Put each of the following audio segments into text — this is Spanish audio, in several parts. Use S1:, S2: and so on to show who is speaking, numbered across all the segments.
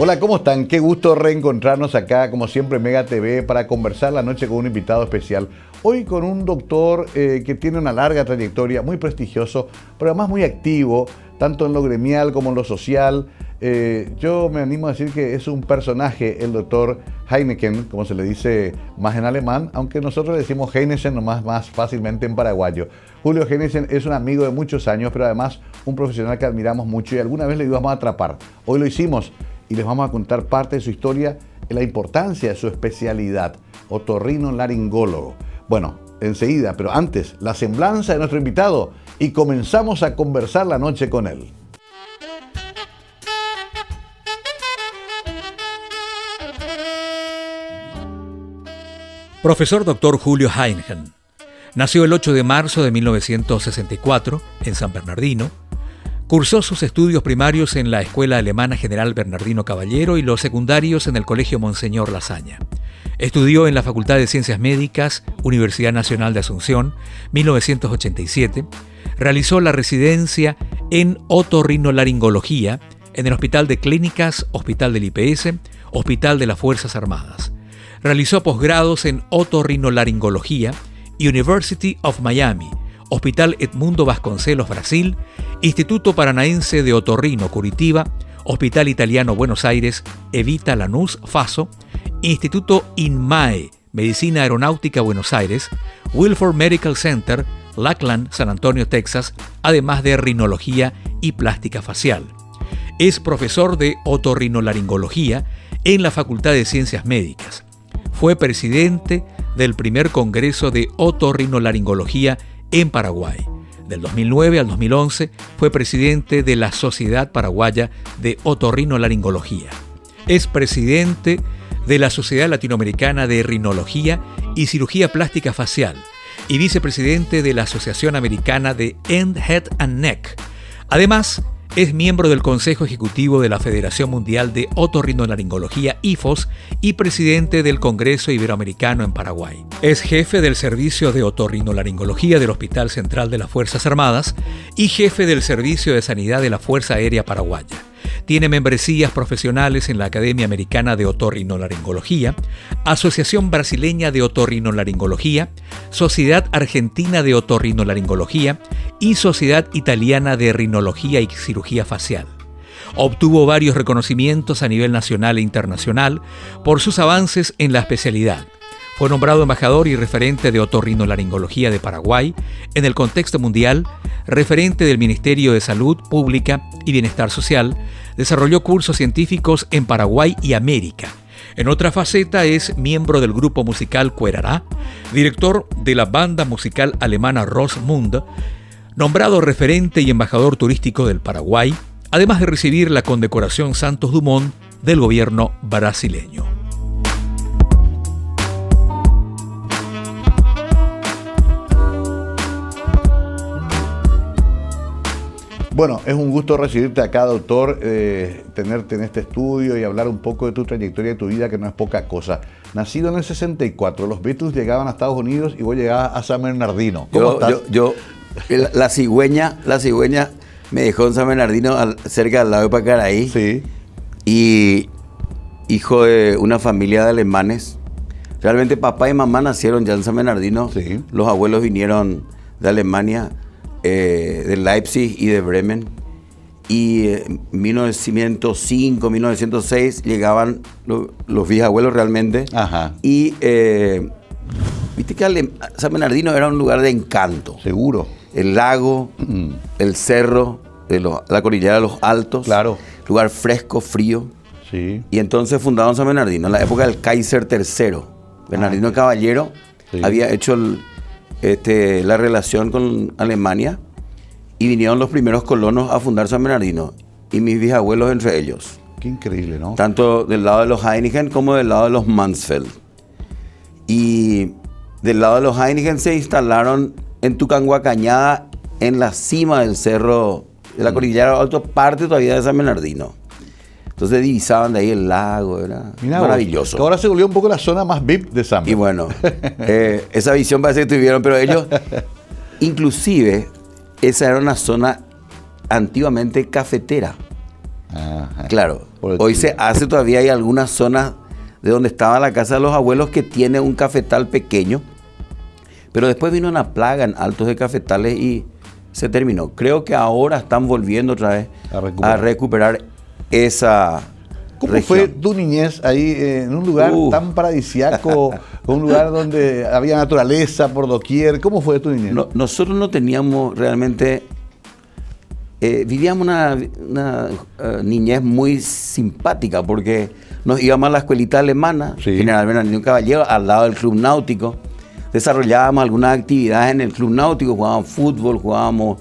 S1: Hola, ¿cómo están? Qué gusto reencontrarnos acá, como siempre, en Mega TV, para conversar la noche con un invitado especial. Hoy con un doctor que tiene una larga trayectoria, muy prestigioso, pero además muy activo, tanto en lo gremial como en lo social. Yo me animo a decir que es un personaje, el doctor Heineken, como se le dice más en alemán, aunque nosotros le decimos Heineken nomás más fácilmente en paraguayo. Julio Heineken es un amigo de muchos años, pero además un profesional que admiramos mucho y alguna vez le íbamos a atrapar. Hoy lo hicimos y les vamos a contar parte de su historia y la importancia de su especialidad, otorrinolaringólogo. Bueno, enseguida, pero antes, la semblanza de nuestro invitado y comenzamos a conversar la noche con él.
S2: Profesor Dr. Julio Heineken. Nació el 8 de marzo de 1964 en San Bernardino. Cursó sus estudios primarios en la Escuela Alemana General Bernardino Caballero y los secundarios en el Colegio Monseñor Lasaña. Estudió en la Facultad de Ciencias Médicas, Universidad Nacional de Asunción, 1987. Realizó la residencia en otorrinolaringología en el Hospital de Clínicas, Hospital del IPS, Hospital de las Fuerzas Armadas. Realizó posgrados en otorrinolaringología, University of Miami, Hospital Edmundo Vasconcelos, Brasil, Instituto Paranaense de Otorrino, Curitiba, Hospital Italiano Buenos Aires, Evita Lanús, Faso, Instituto INMAE, Medicina Aeronáutica Buenos Aires, Wilford Medical Center, Lackland, San Antonio, Texas, además de rinología y plástica facial. Es profesor de otorrinolaringología en la Facultad de Ciencias Médicas. Fue presidente del primer Congreso de Otorrinolaringología en Paraguay. Del 2009 al 2011 fue presidente de la Sociedad Paraguaya de Otorrinolaringología. Es presidente de la Sociedad Latinoamericana de Rinología y Cirugía Plástica Facial y vicepresidente de la Asociación Americana de End, Head and Neck. Además, es miembro del Consejo Ejecutivo de la Federación Mundial de Otorrinolaringología, IFOS, y presidente del Congreso Iberoamericano en Paraguay. Es jefe del Servicio de Otorrinolaringología del Hospital Central de las Fuerzas Armadas y jefe del Servicio de Sanidad de la Fuerza Aérea Paraguaya. Tiene membresías profesionales en la Academia Americana de Otorrinolaringología, Asociación Brasileña de Otorrinolaringología, Sociedad Argentina de Otorrinolaringología y Sociedad Italiana de Rinología y Cirugía Facial. Obtuvo varios reconocimientos a nivel nacional e internacional por sus avances en la especialidad. Fue nombrado embajador y referente de otorrinolaringología de Paraguay en el contexto mundial, referente del Ministerio de Salud Pública y Bienestar Social. Desarrolló cursos científicos en Paraguay y América. En otra faceta es miembro del grupo musical Cuerará, director de la banda musical alemana Rossmund, nombrado referente y embajador turístico del Paraguay, además de recibir la condecoración Santos Dumont del gobierno brasileño.
S1: Bueno, es un gusto recibirte acá, doctor, tenerte en este estudio y hablar un poco de tu trayectoria y de tu vida, que no es poca cosa. Nacido en el 64, los Beatles llegaban a Estados Unidos y vos llegabas a San Bernardino. ¿Cómo estás?
S3: La cigüeña me dejó en San Bernardino, cerca al lado de Pacaraí.
S1: Sí.
S3: Y hijo de una familia de alemanes. Realmente papá y mamá nacieron ya en San Bernardino.
S1: Sí.
S3: Los abuelos vinieron de Alemania, de Leipzig y de Bremen. Y en 1905, 1906 llegaban los bisabuelos realmente.
S1: Ajá.
S3: Y viste que San Bernardino era un lugar de encanto.
S1: Seguro.
S3: El lago, el cerro, la cordillera de los Altos.
S1: Claro.
S3: Lugar fresco, frío.
S1: Sí.
S3: Y entonces fundaron San Bernardino en la época del Kaiser III. Bernardino Caballero había hecho la relación con Alemania y vinieron los primeros colonos a fundar San Bernardino y mis bisabuelos entre ellos.
S1: Qué increíble, ¿no?
S3: Tanto del lado de los Heineken como del lado de los Mansfeld. Y del lado de los Heineken se instalaron en Tucanguacañada, en la cima del cerro de la cordillera Alto, parte todavía de San Bernardino. Entonces divisaban de ahí el lago, era maravilloso.
S1: Ahora se volvió un poco la zona más VIP de San
S3: Y bueno, esa visión parece que tuvieron, pero ellos, inclusive, esa era una zona antiguamente cafetera.
S1: Ajá.
S3: Claro,
S1: Por el
S3: hoy
S1: Chile.
S3: se hace todavía, hay algunas zonas de donde estaba la casa de los abuelos que tiene un cafetal pequeño, pero después vino una plaga en Altos de cafetales y se terminó. Creo que ahora están volviendo otra vez a recuperar esa
S1: ¿Cómo
S3: región.
S1: fue tu niñez ahí en un lugar tan paradisiaco, un lugar donde había naturaleza por doquier? ¿Cómo fue tu niñez?
S3: Nosotros no teníamos realmente... vivíamos una niñez muy simpática porque nos íbamos a la escuelita alemana,
S1: Sí.
S3: General Bernardino Caballero, al lado del club náutico. Desarrollábamos algunas actividades en el club náutico, jugábamos fútbol, jugábamos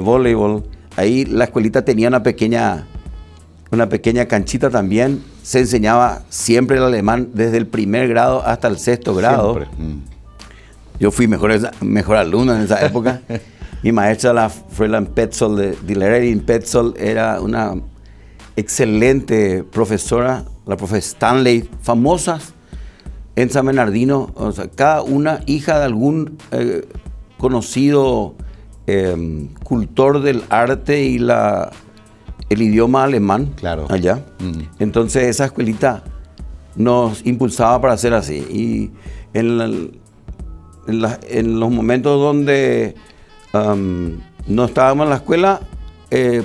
S3: voleibol. Ahí la escuelita tenía una pequeña canchita también. Se enseñaba siempre el alemán desde el primer grado hasta el sexto grado.
S1: Siempre.
S3: Yo fui mejor alumno en esa época. Mi maestra, la Fräulein Petzold, de Lehrerin Petzold, era una excelente profesora, la profesora Stanley, famosas en San Bernardino, o sea, cada una hija de algún conocido cultor del arte y el idioma alemán,
S1: Claro.
S3: allá. Entonces esa escuelita nos impulsaba para hacer así. Y en los momentos donde no estábamos en la escuela,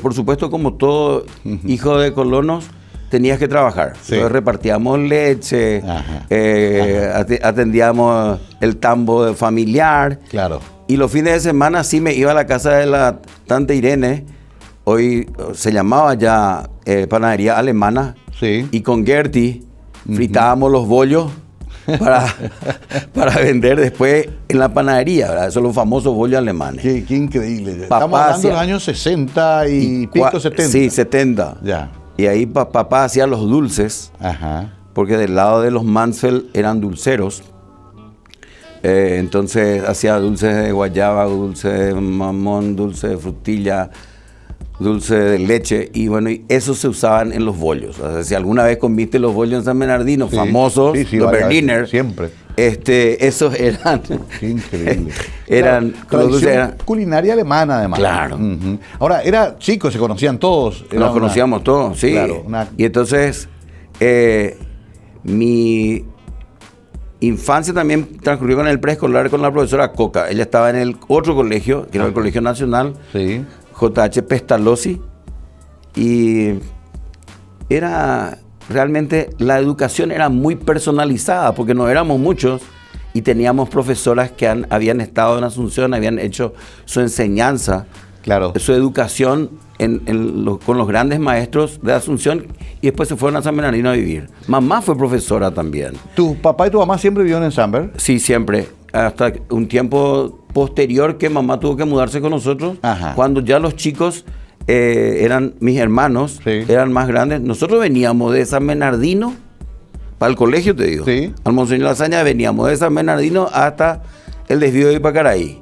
S3: por supuesto, como todo hijo de colonos, tenías que trabajar.
S1: Sí.
S3: Entonces repartíamos leche,
S1: Ajá.
S3: atendíamos el tambo familiar.
S1: Claro.
S3: Y los fines de semana sí me iba a la casa de la tante Irene, hoy se llamaba ya Panadería Alemana,
S1: Sí.
S3: y con Gertie fritábamos los bollos para vender después en la panadería, ¿verdad? Esos son los famosos bollos alemanes.
S1: Qué increíble.
S3: Papá
S1: Estamos hablando de
S3: hacía-
S1: los años 60 y pico, 70.
S3: Sí, 70.
S1: Ya.
S3: Y ahí papá hacía los dulces,
S1: Ajá.
S3: porque del lado de los Mansfeld eran dulceros. Entonces hacía dulces de guayaba, dulce de mamón, dulce de frutilla, dulce de leche, y bueno, y esos se usaban en los bollos. O sea, si alguna vez comiste los bollos en San Bernardino,
S1: Sí.
S3: famosos,
S1: Sí,
S3: los
S1: varias veces,
S3: Berliner,
S1: siempre.
S3: Esos eran...
S1: Qué increíble.
S3: Eran...
S1: Claro,
S3: los dulces
S1: tradición
S3: eran...
S1: culinaria alemana, además.
S3: Claro.
S1: Ujú. Ahora, era chicos, se conocían todos. Era
S3: Nos
S1: una-
S3: conocíamos todos, sí.
S1: Claro, una-
S3: Y entonces, mi infancia también transcurrió con el preescolar con la profesora Coca. Ella estaba en el otro colegio, que era el Colegio Nacional,
S1: Sí.
S3: JH Pestalozzi, y era realmente, la educación era muy personalizada, porque no éramos muchos, y teníamos profesoras que habían estado en Asunción, habían hecho su enseñanza,
S1: Claro.
S3: su educación con los grandes maestros de Asunción, y después se fueron a San Bernardino a vivir. Mamá fue profesora también.
S1: ¿Tu papá y tu mamá siempre vivieron en Samber?
S3: Sí, siempre. Hasta un tiempo posterior que mamá tuvo que mudarse con nosotros,
S1: Ajá.
S3: cuando ya los chicos eran mis hermanos,
S1: Sí.
S3: eran más grandes. Nosotros veníamos de San Bernardino, para el colegio te digo,
S1: Sí.
S3: al Monseñor Lasaña, veníamos de San Bernardino hasta el desvío de Ipacaraí.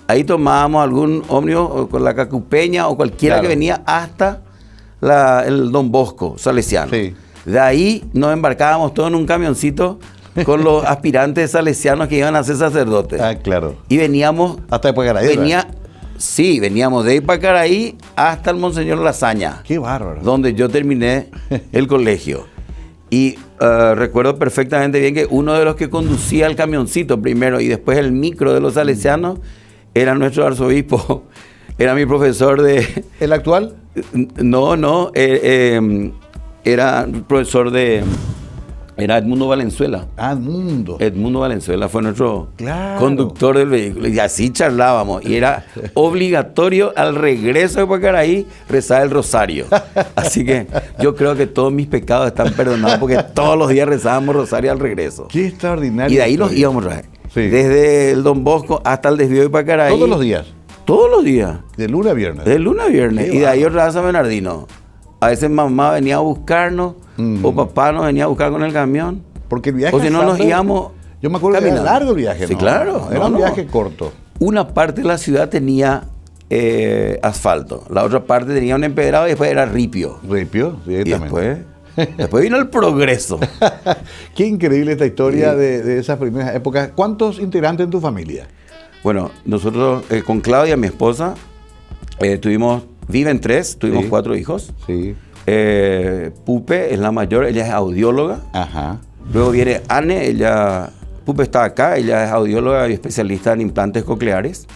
S3: Ahí tomábamos algún ómnibus o con la Cacupeña o cualquiera
S1: Claro.
S3: que venía hasta el Don Bosco salesiano.
S1: Sí.
S3: De ahí nos embarcábamos todos en un camioncito con los aspirantes salesianos que iban a ser sacerdotes.
S1: Ah, claro.
S3: Y veníamos,
S1: Hasta después de la
S3: veníamos de Ipacaraí hasta el Monseñor Lasaña,
S1: Qué bárbaro.
S3: donde yo terminé el colegio. Y recuerdo perfectamente bien que uno de los que conducía el camioncito primero y después el micro de los salesianos era nuestro arzobispo, era mi profesor de...
S1: ¿El actual?
S3: No, era profesor de... Era Edmundo Valenzuela.
S1: Ah, Mundo.
S3: Edmundo Valenzuela fue nuestro
S1: Claro.
S3: conductor del vehículo. Y así charlábamos. Y era obligatorio al regreso de Pacaraí rezar el rosario. Así que yo creo que todos mis pecados están perdonados porque todos los días rezábamos rosario al regreso.
S1: Qué extraordinario.
S3: Y de ahí nos íbamos a traer.
S1: Sí.
S3: Desde el Don Bosco hasta el desvío de Pacaraí.
S1: Todos los días.
S3: Todos los días.
S1: De lunes a viernes.
S3: De lunes a viernes.
S1: Qué
S3: Y de ahí
S1: bárbaro.
S3: otra vez a San Bernardino. A veces mamá venía a buscarnos o papá nos venía a buscar con el camión.
S1: Porque el viaje
S3: O si no
S1: a
S3: nos
S1: Samber,
S3: íbamos
S1: yo me acuerdo que era
S3: caminando.
S1: largo el viaje,
S3: Sí,
S1: ¿no?
S3: claro.
S1: Era
S3: No,
S1: un
S3: no.
S1: viaje corto.
S3: Una parte de la ciudad tenía asfalto. La otra parte tenía un empedrado y después era ripio.
S1: Ripio,
S3: Y
S1: directamente.
S3: después vino el progreso.
S1: Qué increíble esta historia de esas primeras épocas. ¿Cuántos integrantes en tu familia?
S3: Bueno, nosotros con Claudia, mi esposa, viven 3, tuvimos
S1: Sí.
S3: 4 hijos.
S1: Sí.
S3: Pupe es la mayor, ella es audióloga.
S1: Ajá.
S3: Luego viene Anne, Pupe está acá, ella es audióloga y especialista en implantes cocleares.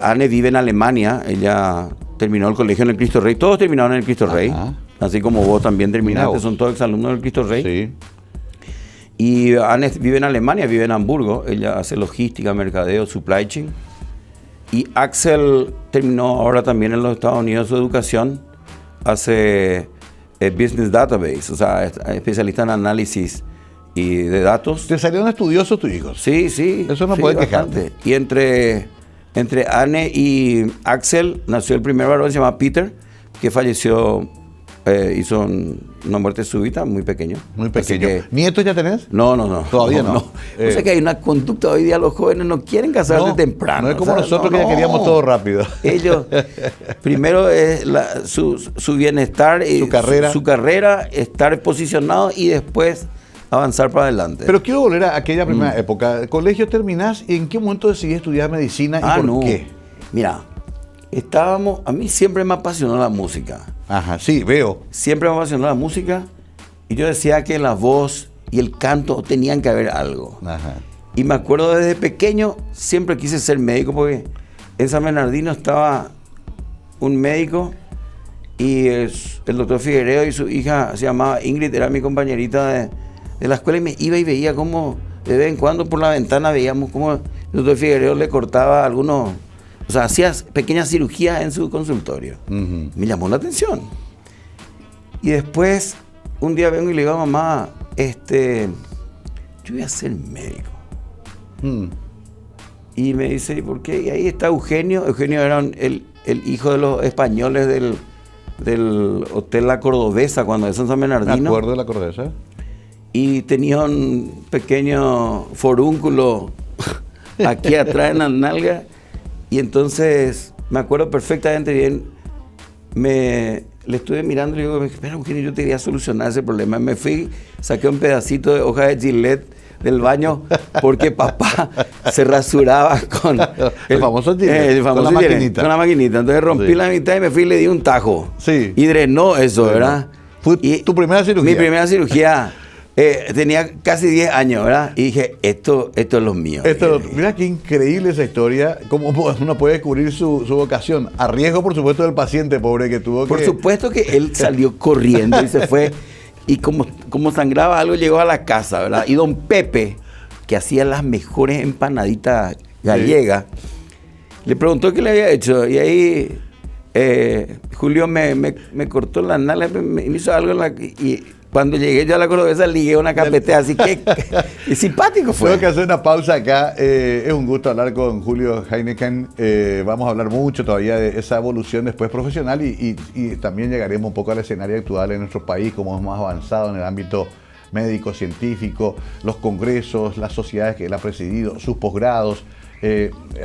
S3: Anne vive en Alemania, ella terminó el colegio en el Cristo Rey, todos terminaron en el Cristo Rey, así como vos también terminaste, son todos exalumnos del Cristo Rey.
S1: Sí.
S3: Y Anne vive en Alemania, vive en Hamburgo, ella hace logística, mercadeo, supply chain. Y Axel terminó ahora también en los Estados Unidos su educación, hace Business Database, o sea, es especialista en análisis y de datos.
S1: ¿Te salieron estudiosos tus hijos?
S3: Sí, sí.
S1: Eso no
S3: sí,
S1: puede
S3: bastante.
S1: quejarte.
S3: Y entre Anne y Axel nació el primer varón, se llama Peter, que falleció, hizo una muerte súbita, muy pequeño.
S1: Muy pequeño.
S3: Que,
S1: ¿Nietos ya tenés?
S3: No.
S1: Todavía no.
S3: O sea que hay una conducta hoy día, los jóvenes no quieren casarse temprano.
S1: No es como nosotros que ya queríamos todo rápido.
S3: Ellos, primero es su bienestar, y su carrera, estar posicionado y después avanzar para adelante.
S1: Pero quiero volver a aquella primera época. ¿Colegio terminás y en qué momento decidí estudiar medicina y por qué?
S3: Mira, a mí siempre me apasionó la música.
S1: Ajá, sí, veo.
S3: Siempre me apasionó la música y yo decía que la voz y el canto tenían que haber algo.
S1: Ajá.
S3: Y me acuerdo desde pequeño, siempre quise ser médico porque en San Bernardino estaba un médico y el doctor Figueiredo y su hija se llamaba Ingrid, era mi compañerita de la escuela y me iba y veía cómo de vez en cuando por la ventana veíamos cómo el doctor Figueiredo le cortaba algunos, o sea, hacía pequeñas cirugías en su consultorio. Me llamó la atención. Y después, un día vengo y le digo a mamá, yo voy a ser médico. Y me dice, ¿y por qué? Y ahí está Eugenio. Eugenio era el hijo de los españoles del Hotel La Cordobesa, cuando es en San Bernardino.
S1: Me acuerdo de La Cordobesa.
S3: Y tenía un pequeño forúnculo aquí atrás en la nalga. Y entonces, me acuerdo perfectamente bien, le estuve mirando y le digo, espera, Eugenio, yo te voy a solucionar ese problema. Me fui, saqué un pedacito de hoja de Gillette del baño porque papá se rasuraba con
S1: el famoso Gillette,
S3: con la maquinita. Con la maquinita. Entonces rompí la mitad y me fui y le di un tajo.
S1: Sí.
S3: Y drenó eso, ¿verdad?
S1: ¿Fue tu primera cirugía?
S3: Mi primera cirugía. Tenía casi 10 años, ¿verdad? Y dije, esto es lo mío.
S1: Mira qué increíble esa historia, cómo uno puede descubrir su vocación. A riesgo, por supuesto, del paciente, pobre, que tuvo que...
S3: Por supuesto que él salió corriendo y se fue. Y como sangraba algo, llegó a la casa, ¿verdad? Y don Pepe, que hacía las mejores empanaditas gallegas, le preguntó qué le había hecho. Y ahí Julio me cortó la nalga, me hizo algo y cuando llegué yo a La Cordobesa ligué una carpeta, así que simpático fue.
S1: Tengo que hacer una pausa acá. Es un gusto hablar con Julio Heineken. Vamos a hablar mucho todavía de esa evolución después profesional y también llegaremos un poco al escenario actual en nuestro país, cómo hemos avanzado en el ámbito médico, científico, los congresos, las sociedades que él ha presidido, sus posgrados.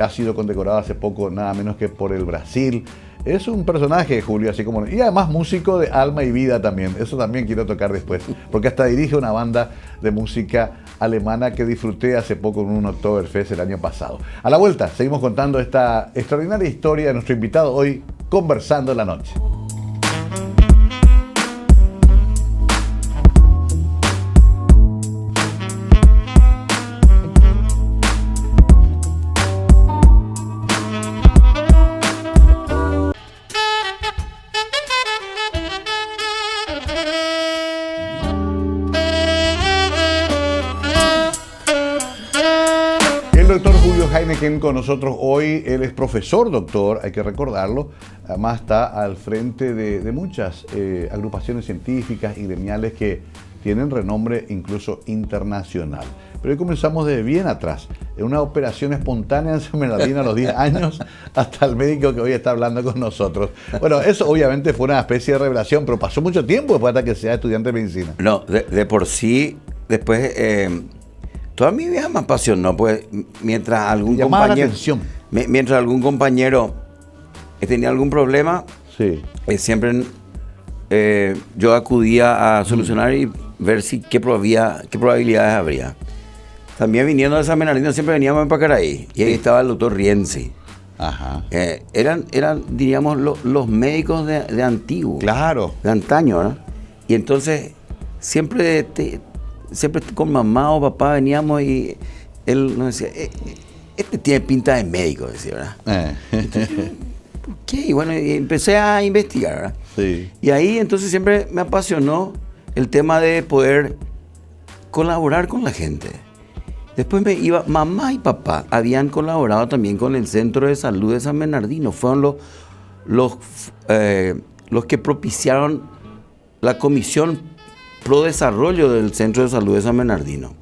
S1: Ha sido condecorado hace poco nada menos que por el Brasil. Es un personaje, Julio, así como... Y además músico de alma y vida también. Eso también quiero tocar después. Porque hasta dirige una banda de música alemana que disfruté hace poco en un Oktoberfest el año pasado. A la vuelta, seguimos contando esta extraordinaria historia de nuestro invitado hoy, Conversando en la Noche. Heineken con nosotros hoy. Él es profesor, doctor, hay que recordarlo. Además está al frente de muchas agrupaciones científicas y gremiales que tienen renombre incluso internacional. Pero hoy comenzamos desde bien atrás, en una operación espontánea en San Bernardino a los 10 años, hasta el médico que hoy está hablando con nosotros. Bueno, eso obviamente fue una especie de revelación, pero pasó mucho tiempo después hasta que sea estudiante de medicina.
S3: No, de por sí, después... Toda mi vida me apasionó, pues mientras algún compañero tenía algún problema,
S1: sí.
S3: Siempre yo acudía a solucionar y ver qué probabilidades habría. También viniendo de San Bernardino siempre veníamos en Pacaraí y ahí estaba el doctor Rienzi.
S1: Ajá.
S3: Eran diríamos, los médicos de antiguo.
S1: Claro.
S3: De antaño, ¿verdad? Y entonces, siempre con mamá o papá veníamos y él nos decía, este tiene pinta de médico, decía, ¿verdad? Entonces, ¿por qué? Y bueno, y empecé a investigar, ¿verdad?
S1: Sí.
S3: Y ahí entonces siempre me apasionó el tema de poder colaborar con la gente. Después mamá y papá habían colaborado también con el Centro de Salud de San Bernardino. Fueron los que propiciaron la Comisión Pro Desarrollo del Centro de Salud de San Bernardino.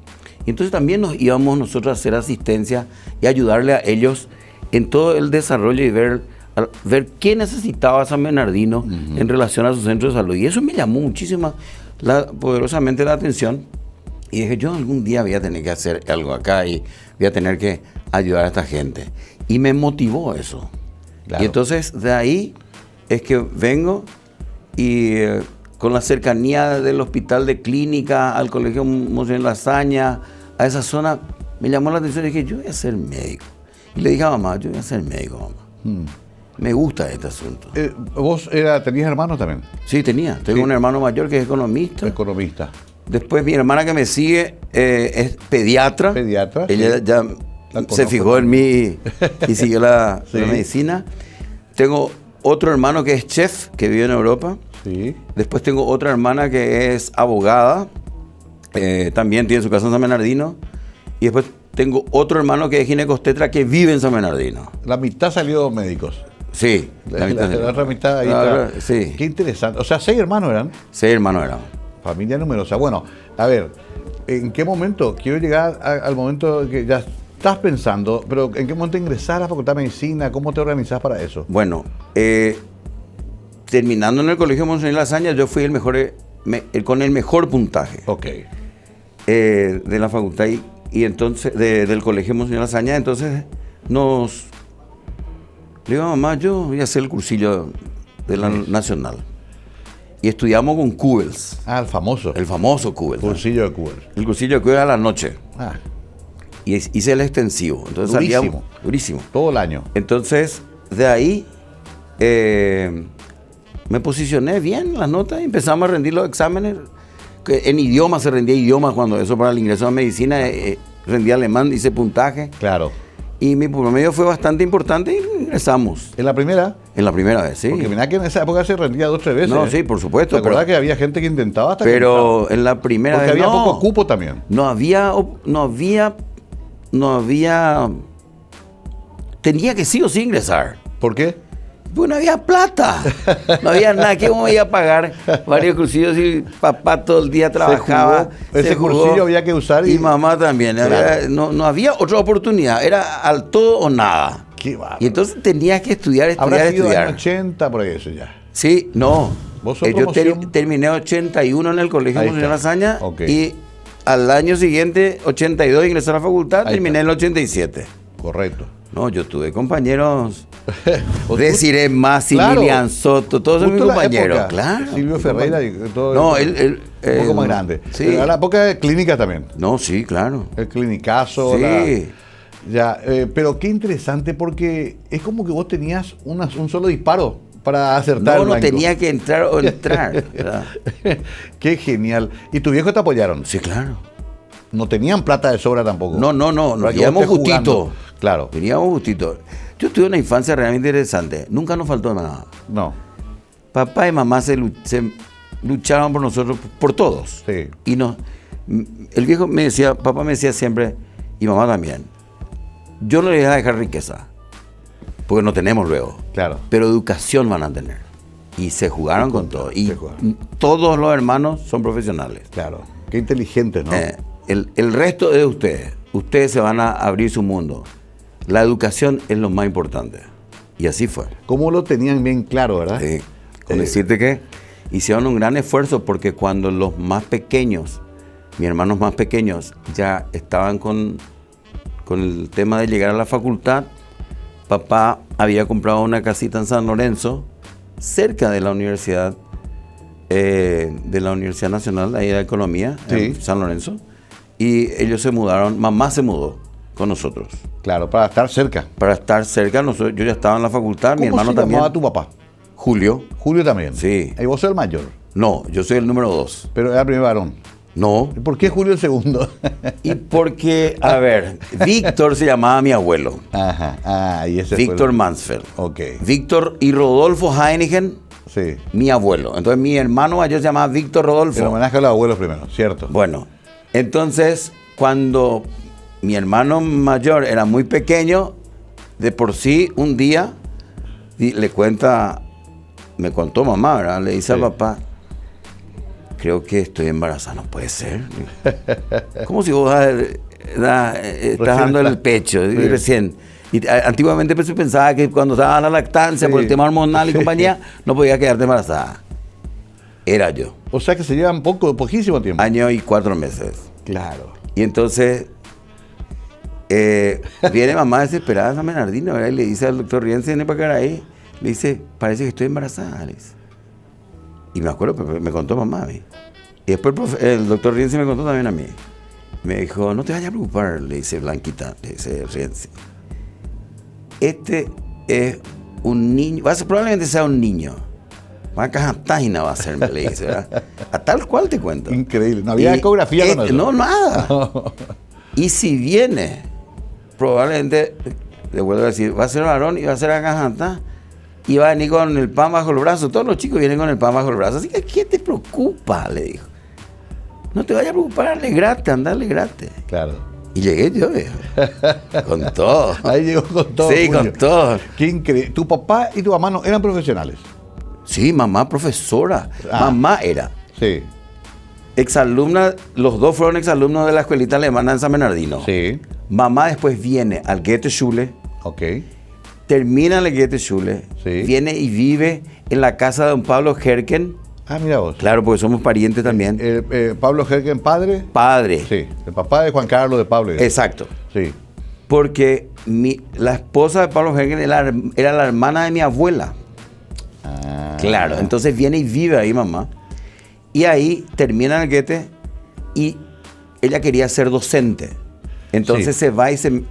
S3: Y entonces también nos íbamos nosotros a hacer asistencia y ayudarle a ellos en todo el desarrollo y ver qué necesitaba San Bernardino en relación a su centro de salud. Y eso me llamó poderosamente la atención. Y dije, yo algún día voy a tener que hacer algo acá y voy a tener que ayudar a esta gente. Y me motivó eso. Claro. Y entonces de ahí es que vengo y con la cercanía del hospital de clínica, al colegio Monseñor Lasaña, a esa zona, me llamó la atención y dije, yo voy a ser médico. Y le dije a mamá, yo voy a ser médico, mamá. Me gusta este asunto.
S1: ¿Vos tenías hermanos también?
S3: Sí, tenía. Tengo un hermano mayor que es economista.
S1: Economista.
S3: Después mi hermana que me sigue es pediatra.
S1: Pediatra.
S3: Ella ya se fijó en mí y siguió la medicina. Tengo otro hermano que es chef, que vive en Europa.
S1: Sí.
S3: Después tengo otra hermana que es abogada. También tiene su casa en San Bernardino. Y después tengo otro hermano que es ginecostetra que vive en San Bernardino.
S1: La mitad salió médicos.
S3: Sí.
S1: La otra mitad ahí está.
S3: Sí.
S1: Qué interesante. O sea, 6 hermanos eran.
S3: 6 hermanos eran.
S1: Familia numerosa. Bueno, a ver, ¿en qué momento? Quiero llegar al momento que ya estás pensando, pero ¿en qué momento ingresar a la Facultad de Medicina? ¿Cómo te organizás para eso?
S3: Bueno, terminando en el Colegio Monseñor Lasaña, yo fui el mejor, con el mejor puntaje.
S1: Ok.
S3: De la facultad y entonces, del Colegio Monseñor Lasaña, entonces le digo a mamá, yo voy a hacer el cursillo de la Nacional. Y estudiamos con Cubels.
S1: Ah, el famoso.
S3: El famoso Cubels.
S1: Cursillo de Cubels.
S3: El cursillo de Cubels a la noche.
S1: Ah.
S3: Y hice el extensivo. Entonces
S1: durísimo.
S3: Salíamos, durísimo.
S1: Todo el año.
S3: Entonces, de ahí me posicioné bien en las notas y empezamos a rendir los exámenes. En idioma se rendía idioma cuando eso para el ingreso a medicina. Rendí alemán, hice puntaje.
S1: Claro.
S3: Y mi promedio fue bastante importante y ingresamos.
S1: ¿En la primera?
S3: En la primera vez, sí.
S1: Porque mirá que en esa época se rendía 2 o 3 veces.
S3: No, sí, por supuesto.
S1: ¿Te acordás que había gente que intentaba hasta
S3: pero en la primera
S1: porque
S3: vez
S1: había poco cupo también.
S3: No había... Tenía que sí o sí ingresar.
S1: ¿Por qué?
S3: Pues no había plata. No había nada. ¿Qué me iba a pagar varios cursillos y papá todo el día trabajaba?
S1: Ese cursillo había que usar.
S3: Y mamá también. Claro. No había otra oportunidad. Era al todo o nada.
S1: Qué bárbaro.
S3: Y entonces tenía que estudiar.
S1: Habrá sido en 80 por eso ya.
S3: Sí, no.
S1: ¿Vos sos
S3: yo terminé 81 en el Colegio Monseñor Lasaña.
S1: Okay.
S3: Y al año siguiente, 82, ingresé a la facultad. Terminé en el 87.
S1: Correcto.
S3: No, yo tuve compañeros. Desiree Masi, claro. Lilian Soto, todos son mis compañeros. Claro.
S1: Silvio Ferreira y todo.
S3: No,
S1: un poco más grande.
S3: Sí.
S1: A la época de clínica también.
S3: No, sí, claro.
S1: El clinicazo.
S3: Sí.
S1: Pero qué interesante porque es como que vos tenías un solo disparo para acertar.
S3: No tenía que entrar o entrar.
S1: Qué genial. ¿Y tus viejos te apoyaron?
S3: Sí, claro.
S1: No tenían plata de sobra tampoco.
S3: No, veníamos justito.
S1: Claro.
S3: Veníamos justito. Yo tuve una infancia realmente interesante. Nunca nos faltó nada.
S1: No.
S3: Papá y mamá se lucharon por nosotros, por todos.
S1: Sí.
S3: Y el viejo papá me decía siempre, y mamá también, yo no les voy a dejar riqueza, porque no tenemos luego.
S1: Claro.
S3: Pero educación van a tener. Y se jugaron con todo. Y todos los hermanos son profesionales.
S1: Claro. Qué inteligentes, ¿no?
S3: El resto de ustedes. Ustedes se van a abrir su mundo. La educación es lo más importante. Y así fue.
S1: ¿Cómo lo tenían bien claro, verdad?
S3: Sí. Con decirte que hicieron un gran esfuerzo porque cuando los más pequeños, mis hermanos más pequeños, ya estaban con el tema de llegar a la facultad, papá había comprado una casita en San Lorenzo, cerca de la Universidad Nacional, ahí de Economía,
S1: sí.
S3: en San Lorenzo. Y ellos se mudaron, mamá se mudó con nosotros.
S1: Claro, para estar cerca.
S3: Para estar cerca, yo ya estaba en la facultad, mi
S1: ¿Cómo
S3: hermano
S1: se
S3: también.
S1: llamaba tu papá?
S3: Julio.
S1: Julio también.
S3: Sí.
S1: Y vos sos el mayor,
S3: No, yo soy el número 2.
S1: pero era el primer varón.
S3: No.
S1: ¿Y por qué Julio el segundo?
S3: Y porque, a ver, Víctor se llamaba mi abuelo.
S1: Ajá. Ah, y ese
S3: Víctor
S1: fue
S3: Mansfeld.
S1: Ok.
S3: Víctor y Rodolfo Heineken,
S1: Sí.
S3: mi abuelo. Entonces mi hermano mayor se llamaba Víctor
S1: El
S3: Rodolfo.
S1: homenaje a los abuelos primero, ¿cierto?
S3: Bueno, entonces cuando mi hermano mayor era muy pequeño, de por sí un día me contó mamá, ¿verdad? Le dice
S1: Sí.
S3: al papá, creo que estoy embarazada, no puede ser. Como si vos estás dando el pecho, y
S1: Sí.
S3: recién. Y antiguamente pues, se pensaba que cuando estaba en la lactancia,
S1: Sí.
S3: por el tema hormonal y
S1: Sí.
S3: compañía, no podía quedarte embarazada. Era yo.
S1: O sea que se llevan poquísimo tiempo.
S3: Año y 4 meses.
S1: Claro.
S3: Y entonces viene mamá desesperada a San Bernardino, ¿verdad? Y le dice al doctor Rienzi, viene para acá ahí, le dice, parece que estoy embarazada, le dice. Y me acuerdo, me contó mamá a mí. Y después el doctor Rienzi me contó también a mí. Me dijo, no te vayas a preocupar, le dice Blanquita, le dice Rienzi. Este es un niño, probablemente sea un niño. Una cajantaina va a ser, me le dice, ¿verdad? A tal cual te cuento.
S1: Increíble. No había ecografía con eso.
S3: No, nada. Y si viene, probablemente, le vuelvo a decir, va a ser varón y va a ser acajantá y va a venir con el pan bajo el brazo. Todos los chicos vienen con el pan bajo el brazo. Así que, ¿qué te preocupa? Le dijo. No te vayas a preocupar, alegrate, anda, alegrate.
S1: Claro.
S3: Y llegué yo, viejo. Con todo.
S1: Ahí llegó con todo.
S3: Sí,
S1: Julio.
S3: con todo.
S1: Qué increíble. ¿Tu papá y tu mamá no eran profesionales?
S3: Sí, mamá profesora.
S1: Ah.
S3: Mamá era
S1: Sí.
S3: exalumna, los dos fueron exalumnos de la escuelita alemana en San Bernardino.
S1: Sí.
S3: Mamá después viene al Goethe-Schule,
S1: Ok.
S3: termina el Goethe-Schule,
S1: Sí.
S3: viene y vive en la casa de don Pablo Herken.
S1: Ah, mira vos.
S3: Claro, porque somos parientes también.
S1: Pablo Hergen, padre.
S3: Padre.
S1: Sí. El papá de Juan Carlos de Pablo.
S3: Exacto.
S1: Sí.
S3: Porque la esposa de Pablo Herken era la hermana de mi abuela.
S1: Ah.
S3: Claro, entonces viene y vive ahí mamá. Y ahí termina el Goethe y ella quería ser docente. Entonces
S1: Sí.
S3: se va y se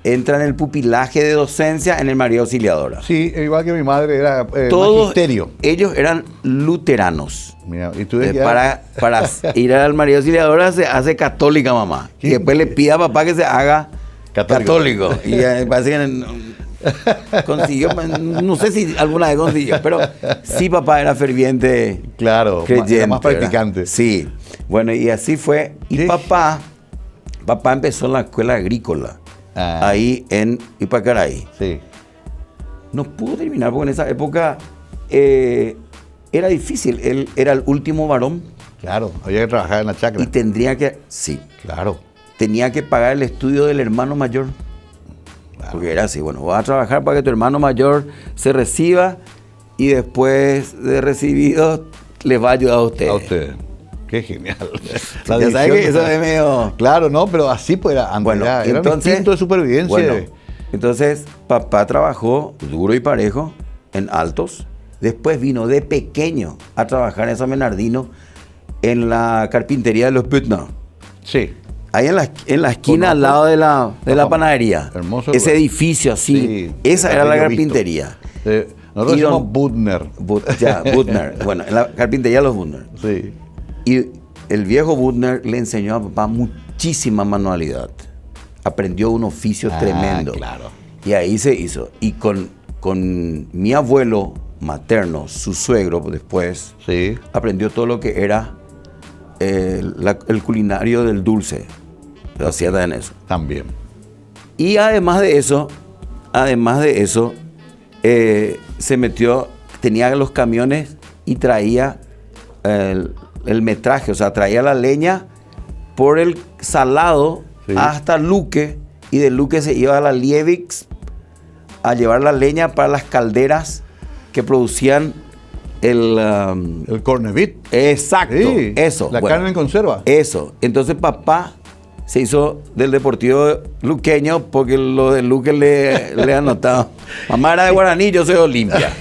S3: entra en el pupilaje de docencia en el María Auxiliadora.
S1: Sí, igual que mi madre era
S3: Todos
S1: magisterio.
S3: ellos eran luteranos.
S1: Mira, y tú decías,
S3: Para ir al María Auxiliadora se hace católica mamá. Y después le pide a papá que se haga católico. Y parece que consiguió, no sé si alguna vez consiguió, pero sí papá era ferviente
S1: claro,
S3: creyente.
S1: era más
S3: ¿verdad?
S1: practicante.
S3: Sí. Bueno, y así fue. Y
S1: ¿Qué?
S3: papá empezó en la escuela agrícola,
S1: Ah.
S3: ahí en Ipacaraí.
S1: Sí.
S3: No pudo terminar porque en esa época era difícil. Él era el último varón
S1: Claro, había que trabajar en la chacra.
S3: y tenía que pagar el estudio del hermano mayor.
S1: Claro.
S3: Porque era así, bueno, vas a trabajar para que tu hermano mayor se reciba y después de recibido les va a ayudar a usted.
S1: A usted. Qué genial.
S3: Ya sabes que eso es medio...
S1: Claro, no, pero así pues era.
S3: Bueno,
S1: Era un
S3: entonces,
S1: instinto de supervivencia.
S3: bueno, entonces papá trabajó duro y parejo en Altos. Después vino de pequeño a trabajar en San Bernardino en la carpintería de los Putner.
S1: Sí.
S3: Ahí en la esquina
S1: Conozco.
S3: al lado de la panadería.
S1: Hermoso
S3: Ese
S1: lugar.
S3: edificio así.
S1: Sí,
S3: Esa era la
S1: yo he visto.
S3: carpintería.
S1: Nosotros
S3: Y
S1: decimos
S3: don-
S1: Butner.
S3: Butner. Bueno, en la carpintería de los Butner.
S1: Sí.
S3: Y el viejo Butner le enseñó a papá muchísima manualidad. Aprendió un oficio tremendo.
S1: Claro.
S3: Y ahí se hizo. Y con mi abuelo materno, su suegro después,
S1: Sí.
S3: aprendió todo lo que era el culinario del dulce. Lo hacía en eso.
S1: También.
S3: Y además de eso, se metió, tenía los camiones y traía el metraje, o sea, traía la leña por el Salado
S1: Sí.
S3: hasta Luque, y de Luque se iba a la Liebix a llevar la leña para las calderas que producían el...
S1: El cornebit.
S3: exacto,
S1: Sí.
S3: eso.
S1: La
S3: bueno,
S1: carne en conserva.
S3: eso. Entonces papá se hizo del Deportivo luqueño porque lo de Luque le anotaba. Mamá era de Guaraní, yo soy de Olimpia.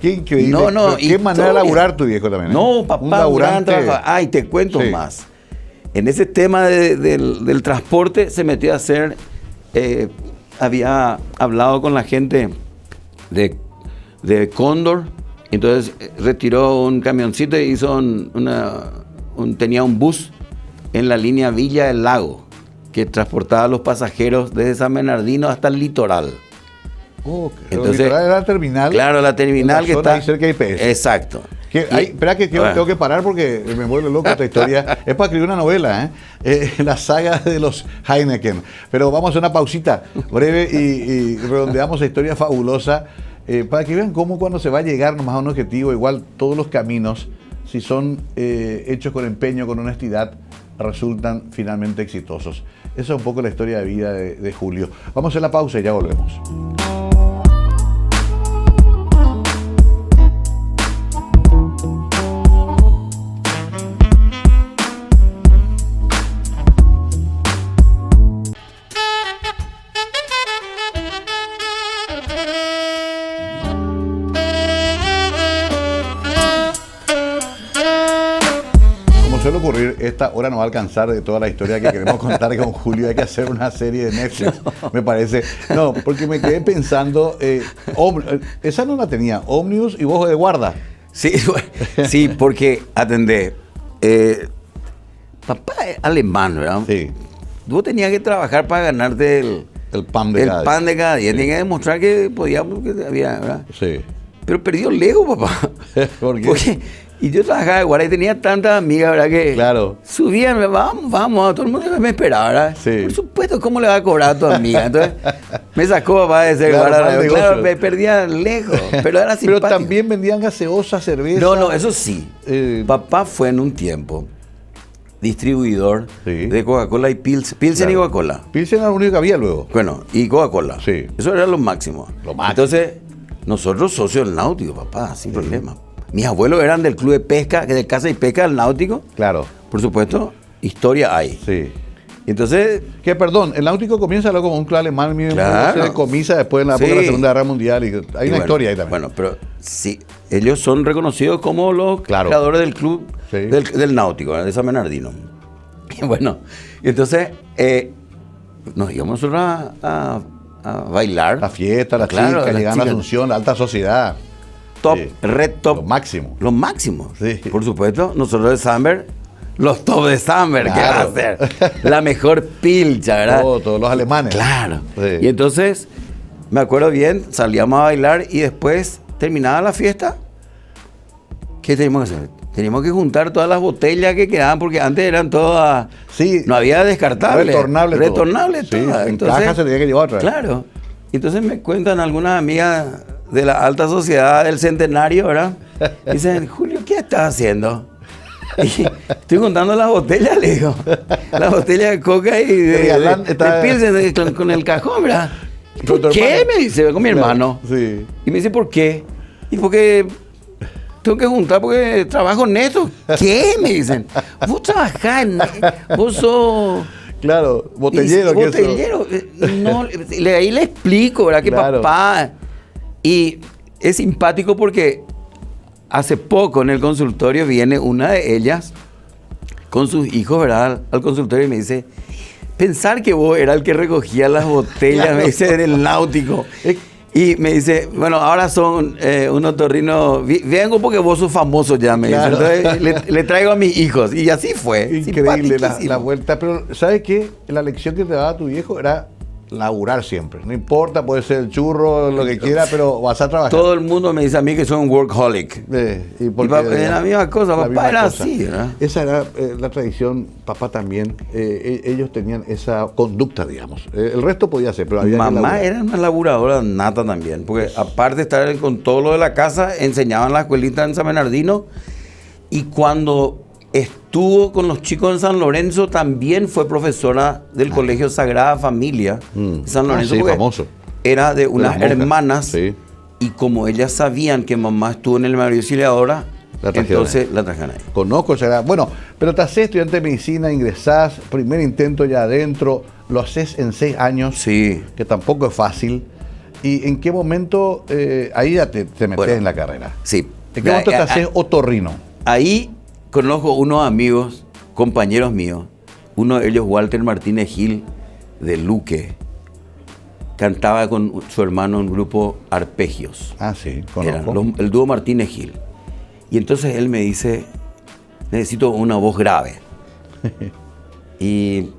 S1: Qué increíble.
S3: No, no,
S1: Pero qué manera de
S3: historia.
S1: laburar tu viejo también. ¿eh?
S3: No,
S1: Un
S3: papá,
S1: laburante.
S3: gran trabajo. Ay, te cuento
S1: Sí.
S3: más. En ese tema del transporte se metió a hacer había hablado con la gente de Cóndor, entonces retiró un camioncito y hizo tenía un bus en la línea Villa del Lago que transportaba a los pasajeros desde San Bernardino hasta el litoral.
S1: Entonces, el litoral era la terminal.
S3: Claro, la terminal que está
S1: ahí cerca de IPS.
S3: Exacto.
S1: Espera que tengo que parar porque me vuelve loco esta historia. Es para escribir una novela, la saga de los Heineken. Pero vamos a hacer una pausita breve y redondeamos la historia fabulosa para que vean cómo cuando se va a llegar nomás a un objetivo, igual todos los caminos, si son hechos con empeño, con honestidad, resultan finalmente exitosos. Esa es un poco la historia de vida de Julio. Vamos a hacer la pausa y ya volvemos. Suele ocurrir, esta hora no va a alcanzar de toda la historia que queremos contar con Julio. Hay que hacer una serie de Netflix, me parece. No, porque me quedé pensando, esa no la tenía, Omnibus y Voz de Guarda.
S3: Sí, sí, porque, atendé, papá es alemán, ¿verdad?
S1: Sí.
S3: Vos tenías que trabajar para ganarte
S1: el pan de cada día.
S3: Pan de cada día. Sí. Tenías que demostrar que podíamos, que había, ¿verdad?
S1: Sí.
S3: Pero perdió lejos, papá.
S1: ¿Por qué?
S3: Porque, y yo trabajaba de guardia y tenía tantas amigas, ¿verdad? Que
S1: claro.
S3: Subían, vamos, todo el mundo me esperaba, ¿verdad?
S1: Sí.
S3: Por supuesto, ¿cómo le va a cobrar a tu amiga? Entonces, me sacó papá de ser guardia. Claro, me perdía lejos, pero era simpático.
S1: Pero también vendían gaseosa, cerveza.
S3: No, eso sí. Papá fue en un tiempo distribuidor de Coca-Cola y Pilsen. Pilsen y Coca-Cola.
S1: Pilsen era lo único que había luego.
S3: Bueno, y Coca-Cola.
S1: Sí.
S3: Eso era lo máximo.
S1: Lo máximo.
S3: Entonces, nosotros socios del Náutico, papá, sin problema. Mis abuelos eran del club de pesca, de caza y pesca del Náutico.
S1: Claro.
S3: Por supuesto, historia hay.
S1: Sí.
S3: Entonces...
S1: Que perdón, el Náutico comienza luego como un club alemán,
S3: claro.
S1: Se decomisa después en la época de la Segunda Guerra Mundial. Hay una historia ahí también.
S3: Bueno, pero sí, ellos son reconocidos como los creadores del club del Náutico, de San Bernardino. Y bueno, entonces nos íbamos nosotros a bailar.
S1: La fiesta, las chicas, llegando a Asunción, la alta sociedad.
S3: Top, red top.
S1: Lo máximo.
S3: Los máximos.
S1: Sí.
S3: Por supuesto, nosotros de Samber, los top de Samber, claro. ¿Qué va a hacer? La mejor pilcha, ¿verdad?
S1: Todos los alemanes.
S3: Claro.
S1: Sí.
S3: Y entonces, me acuerdo bien, salíamos a bailar y después, terminaba la fiesta, ¿qué teníamos que hacer? Teníamos que juntar todas las botellas que quedaban, porque antes eran todas...
S1: Sí.
S3: No había descartables.
S1: Retornables
S3: todas.
S1: Sí, en caja se tenía que llevar otra vez.
S3: Claro. Entonces me cuentan algunas amigas de la alta sociedad del centenario, ¿verdad? Dicen, Julio, ¿qué estás haciendo? Y estoy contando las botellas, le digo. Las botellas de coca y de Pilsen con el cajón, ¿verdad? ¿Por qué? Me dice, con mi hermano.
S1: Sí.
S3: Y me dice, ¿por qué? Y porque tengo que juntar porque trabajo en eso. ¿Qué? Me dicen. Vos trabajás vos sos...
S1: Claro, botellero.
S3: Botellero. No, ahí le explico, ¿verdad? Que claro. Papá... Y es simpático porque hace poco en el consultorio viene una de ellas con sus hijos, ¿verdad? Al consultorio y me dice, pensar que vos era el que recogía las botellas, claro. Me dice, del Náutico. Y me dice, bueno, ahora son unos torrinos, vengo porque vos sos famoso ya, me claro. Dice. Entonces le traigo a mis hijos. Y así fue.
S1: Increíble la vuelta. Pero, ¿sabes qué? La lección que te daba tu viejo era laburar siempre. No importa, puede ser el churro, lo que quiera, pero vas a trabajar.
S3: Todo el mundo me dice a mí que soy un workaholic.
S1: Y
S3: la misma cosa, papá era así, ¿verdad?
S1: Esa era la tradición, papá también. Ellos tenían esa conducta, digamos. El resto podía ser, pero había
S3: mamá era una laburadora nata también, porque aparte de estar con todo lo de la casa, enseñaban la escuelita en San Bernardino, y cuando estuvo con los chicos en San Lorenzo, también fue profesora del Colegio Sagrada Familia de San Lorenzo.
S1: Sí, famoso.
S3: Era de unas hermanas, sí. Y como ellas sabían que mamá estuvo en el María Auxiliadora, entonces la trajeron ahí.
S1: Conozco el Sagrada. Bueno, pero te haces estudiante de medicina, ingresás, primer intento ya adentro, lo haces en 6 años,
S3: sí.
S1: Que tampoco es fácil. ¿Y en qué momento ahí ya te metes en la carrera?
S3: Sí.
S1: ¿En qué momento te haces otorrino?
S3: Ahí conozco unos amigos, compañeros míos, uno de ellos Walter Martínez Gil de Luque, cantaba con su hermano en un grupo Arpegios.
S1: Ah, sí,
S3: Eran
S1: conozco.
S3: el dúo Martínez Gil. Y entonces él me dice, necesito una voz grave. Y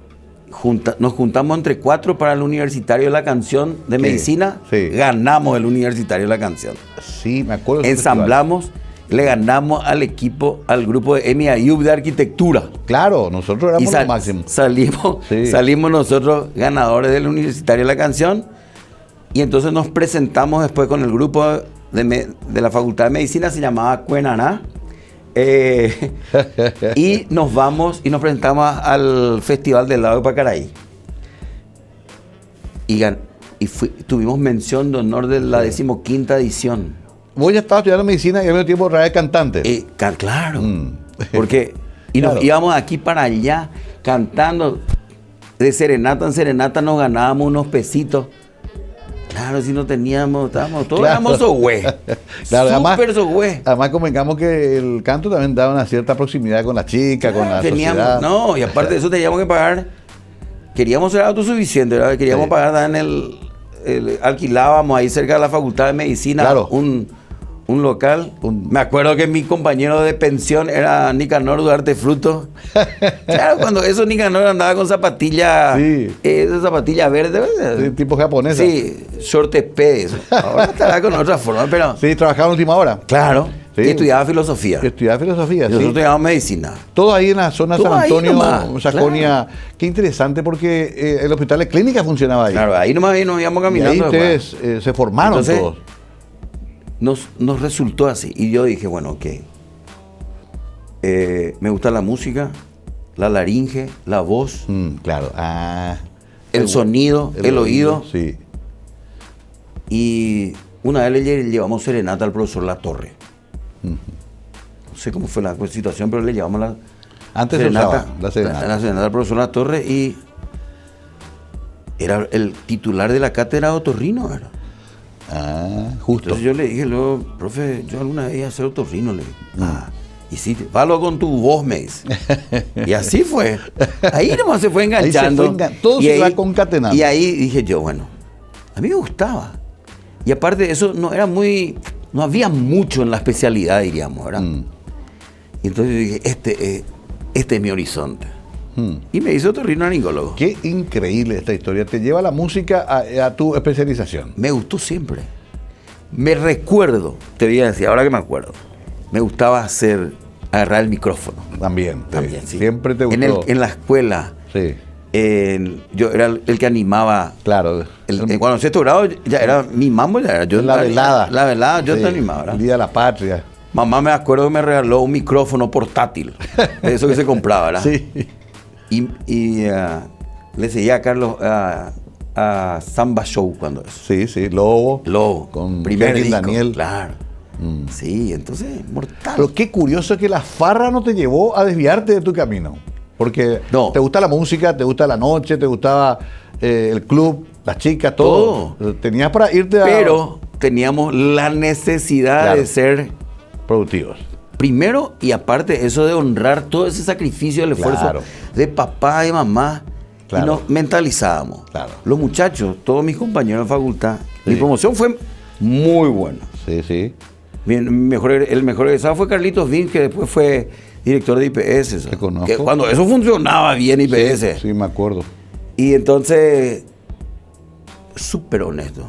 S3: nos juntamos entre 4 para el Universitario de la Canción de
S1: Sí,
S3: Medicina.
S1: sí.
S3: Ganamos el Universitario de la Canción.
S1: Sí, me acuerdo. de ese
S3: Ensamblamos, le ganamos al grupo de Emi Ayub de Arquitectura.
S1: festival. Claro, nosotros éramos lo máximo.
S3: Salimos,
S1: Sí.
S3: salimos nosotros ganadores del Universitario de la Canción. Y entonces nos presentamos después con el grupo de la Facultad de Medicina, se llamaba Cuenaná. Y nos vamos y nos presentamos al Festival del Lago de Pacaraí. Tuvimos mención de honor de la 15ª edición.
S1: Vos ya estabas estudiando medicina y al mismo tiempo de cantante.
S3: Claro.
S1: Mm.
S3: Porque nos
S1: Claro.
S3: íbamos de aquí para allá cantando. De serenata en serenata nos ganábamos unos pesitos. Claro, si no teníamos, todos
S1: Claro.
S3: éramos sogüe.
S1: Claro,
S3: Súper sogüe.
S1: Además convengamos que el canto también daba una cierta proximidad con la chica, con la sociedad.
S3: No, y aparte de eso teníamos que pagar. Queríamos ser autosuficientes, ¿verdad? Queríamos
S1: Sí.
S3: pagar alquilábamos ahí cerca de la Facultad de Medicina
S1: Claro.
S3: un local. Me acuerdo que mi compañero de pensión era Nicanor Duarte Fruto. Claro, cuando eso Nicanor andaba con zapatillas,
S1: Sí.
S3: esas zapatillas verdes,
S1: Sí, tipo japonesa.
S3: sí, short P, eso. Ahora estará con otra forma, pero
S1: Sí, trabajaba en última hora.
S3: claro,
S1: Sí.
S3: y estudiaba filosofía.
S1: Estudiaba filosofía,
S3: Nosotros
S1: sí.
S3: estudiábamos medicina.
S1: Todo ahí en la zona de
S3: Todo
S1: San
S3: ahí
S1: Antonio,
S3: nomás,
S1: Sajonia. Qué interesante porque el hospital de clínica funcionaba ahí.
S3: Claro, ahí nomás nos íbamos
S1: Y ahí
S3: caminando.
S1: ustedes se formaron
S3: Entonces,
S1: todos.
S3: Nos resultó así. Y yo dije, bueno, ok. Me gusta la música, la laringe, la voz,
S1: Claro. Ah,
S3: el sonido, el oído.
S1: Sí.
S3: Y una vez le llevamos serenata al profesor Latorre. No sé cómo fue la situación, pero le llevamos la
S1: Antes se usaba la serenata.
S3: La serenata al profesor Latorre y era el titular de la cátedra de otorrino, ¿verdad?
S1: Ah, justo.
S3: Entonces yo le dije, luego, profe, yo alguna vez iba a ser otorrino, le dije. Y sí, valo con tu voz, me dice. Y así fue. Ahí nomás se fue enganchando.
S1: Ahí se fue todo
S3: Y
S1: se
S3: ahí-
S1: va concatenando.
S3: Y ahí dije yo, bueno, a mí me gustaba. Y aparte de eso, no había mucho en la especialidad, diríamos, ¿verdad? Y entonces yo dije, este es mi horizonte. Y me hice otorrinolaringólogo.
S1: Qué increíble esta historia. Te lleva la música a tu especialización.
S3: Me gustó siempre. Me recuerdo, te voy a decir, ahora que me acuerdo, me gustaba agarrar el micrófono.
S1: También.
S3: También, sí.
S1: Siempre te gustó.
S3: En la escuela,
S1: Sí,
S3: yo era el que animaba.
S1: claro.
S3: Cuando en sexto grado ya era mi mambo, ya era yo.
S1: La velada.
S3: La velada, yo
S1: Sí,
S3: te animaba, ¿verdad?
S1: El Día de la Patria.
S3: Mamá me acuerdo que me regaló un micrófono portátil, de eso que se compraba, ¿verdad?
S1: Sí.
S3: Y le seguía a Carlos a Samba Show cuando eso.
S1: Sí, sí. Lobo.
S3: Lobo,
S1: Con
S3: primer
S1: Kevin
S3: disco,
S1: Daniel.
S3: claro. Sí, entonces, mortal.
S1: Pero qué curioso que la farra no te llevó a desviarte de tu camino. Porque
S3: No.
S1: te gusta la música, te gusta la noche, te gustaba el club, las chicas, todo. Tenías para irte a
S3: Pero teníamos la necesidad
S1: Claro.
S3: de ser
S1: productivos.
S3: primero y aparte eso de honrar todo ese sacrificio, el esfuerzo
S1: Claro.
S3: de papá y mamá.
S1: Claro.
S3: Y nos mentalizábamos.
S1: Claro.
S3: Los muchachos, todos mis compañeros de facultad,
S1: Sí.
S3: mi promoción fue muy buena.
S1: Sí, sí.
S3: El mejor egresado fue Carlitos Vin, que después fue director de IPS. ¿sabes?
S1: Te conozco.
S3: Que cuando eso funcionaba bien IPS.
S1: Sí, me acuerdo.
S3: Y entonces, súper honesto.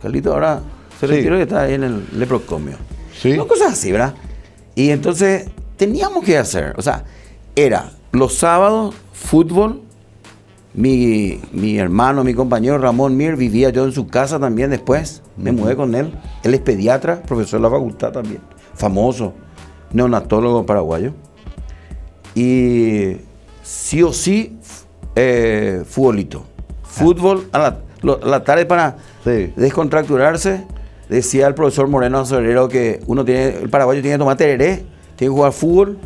S3: Carlitos ahora se
S1: Sí.
S3: retiró y está ahí en el leprocomio.
S1: Sí.
S3: No, cosas así, ¿verdad? Y entonces teníamos que hacer, o sea, era los sábados fútbol. Mi hermano, mi compañero Ramón Mir, vivía yo en su casa también después. Me mudé con él. Él es pediatra, profesor de la facultad también. Famoso, neonatólogo paraguayo. Y sí o sí, futbolito. Fútbol a la tarde para
S1: Sí.
S3: descontracturarse. Decía el profesor Moreno Acerero que el paraguayo tiene que tomar tereré, tiene que jugar fútbol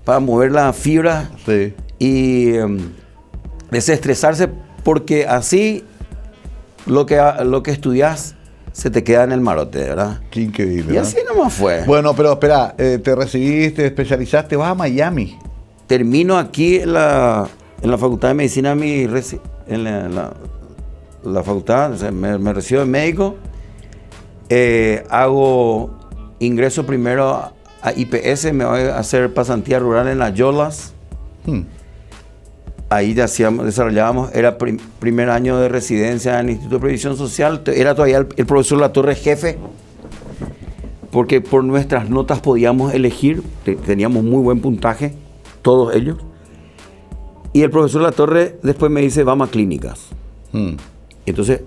S3: para mover la fibra
S1: Sí.
S3: y desestresarse, porque así lo que estudias se te queda en el marote, ¿verdad?
S1: Qué increíble.
S3: Y
S1: ¿no?
S3: así nomás fue.
S1: Bueno, pero espera, te recibiste, te especializaste, vas a Miami.
S3: Termino aquí en la Facultad de Medicina la facultad, o sea, me recibo de médico, hago ingreso primero a IPS, me voy a hacer pasantía rural en las Yolas. Ahí desarrollábamos, era primer año de residencia en el Instituto de Previsión Social, era todavía el profesor Latorre jefe, porque por nuestras notas podíamos elegir, teníamos muy buen puntaje, todos ellos. Y el profesor Latorre después me dice, vamos a clínicas. Entonces,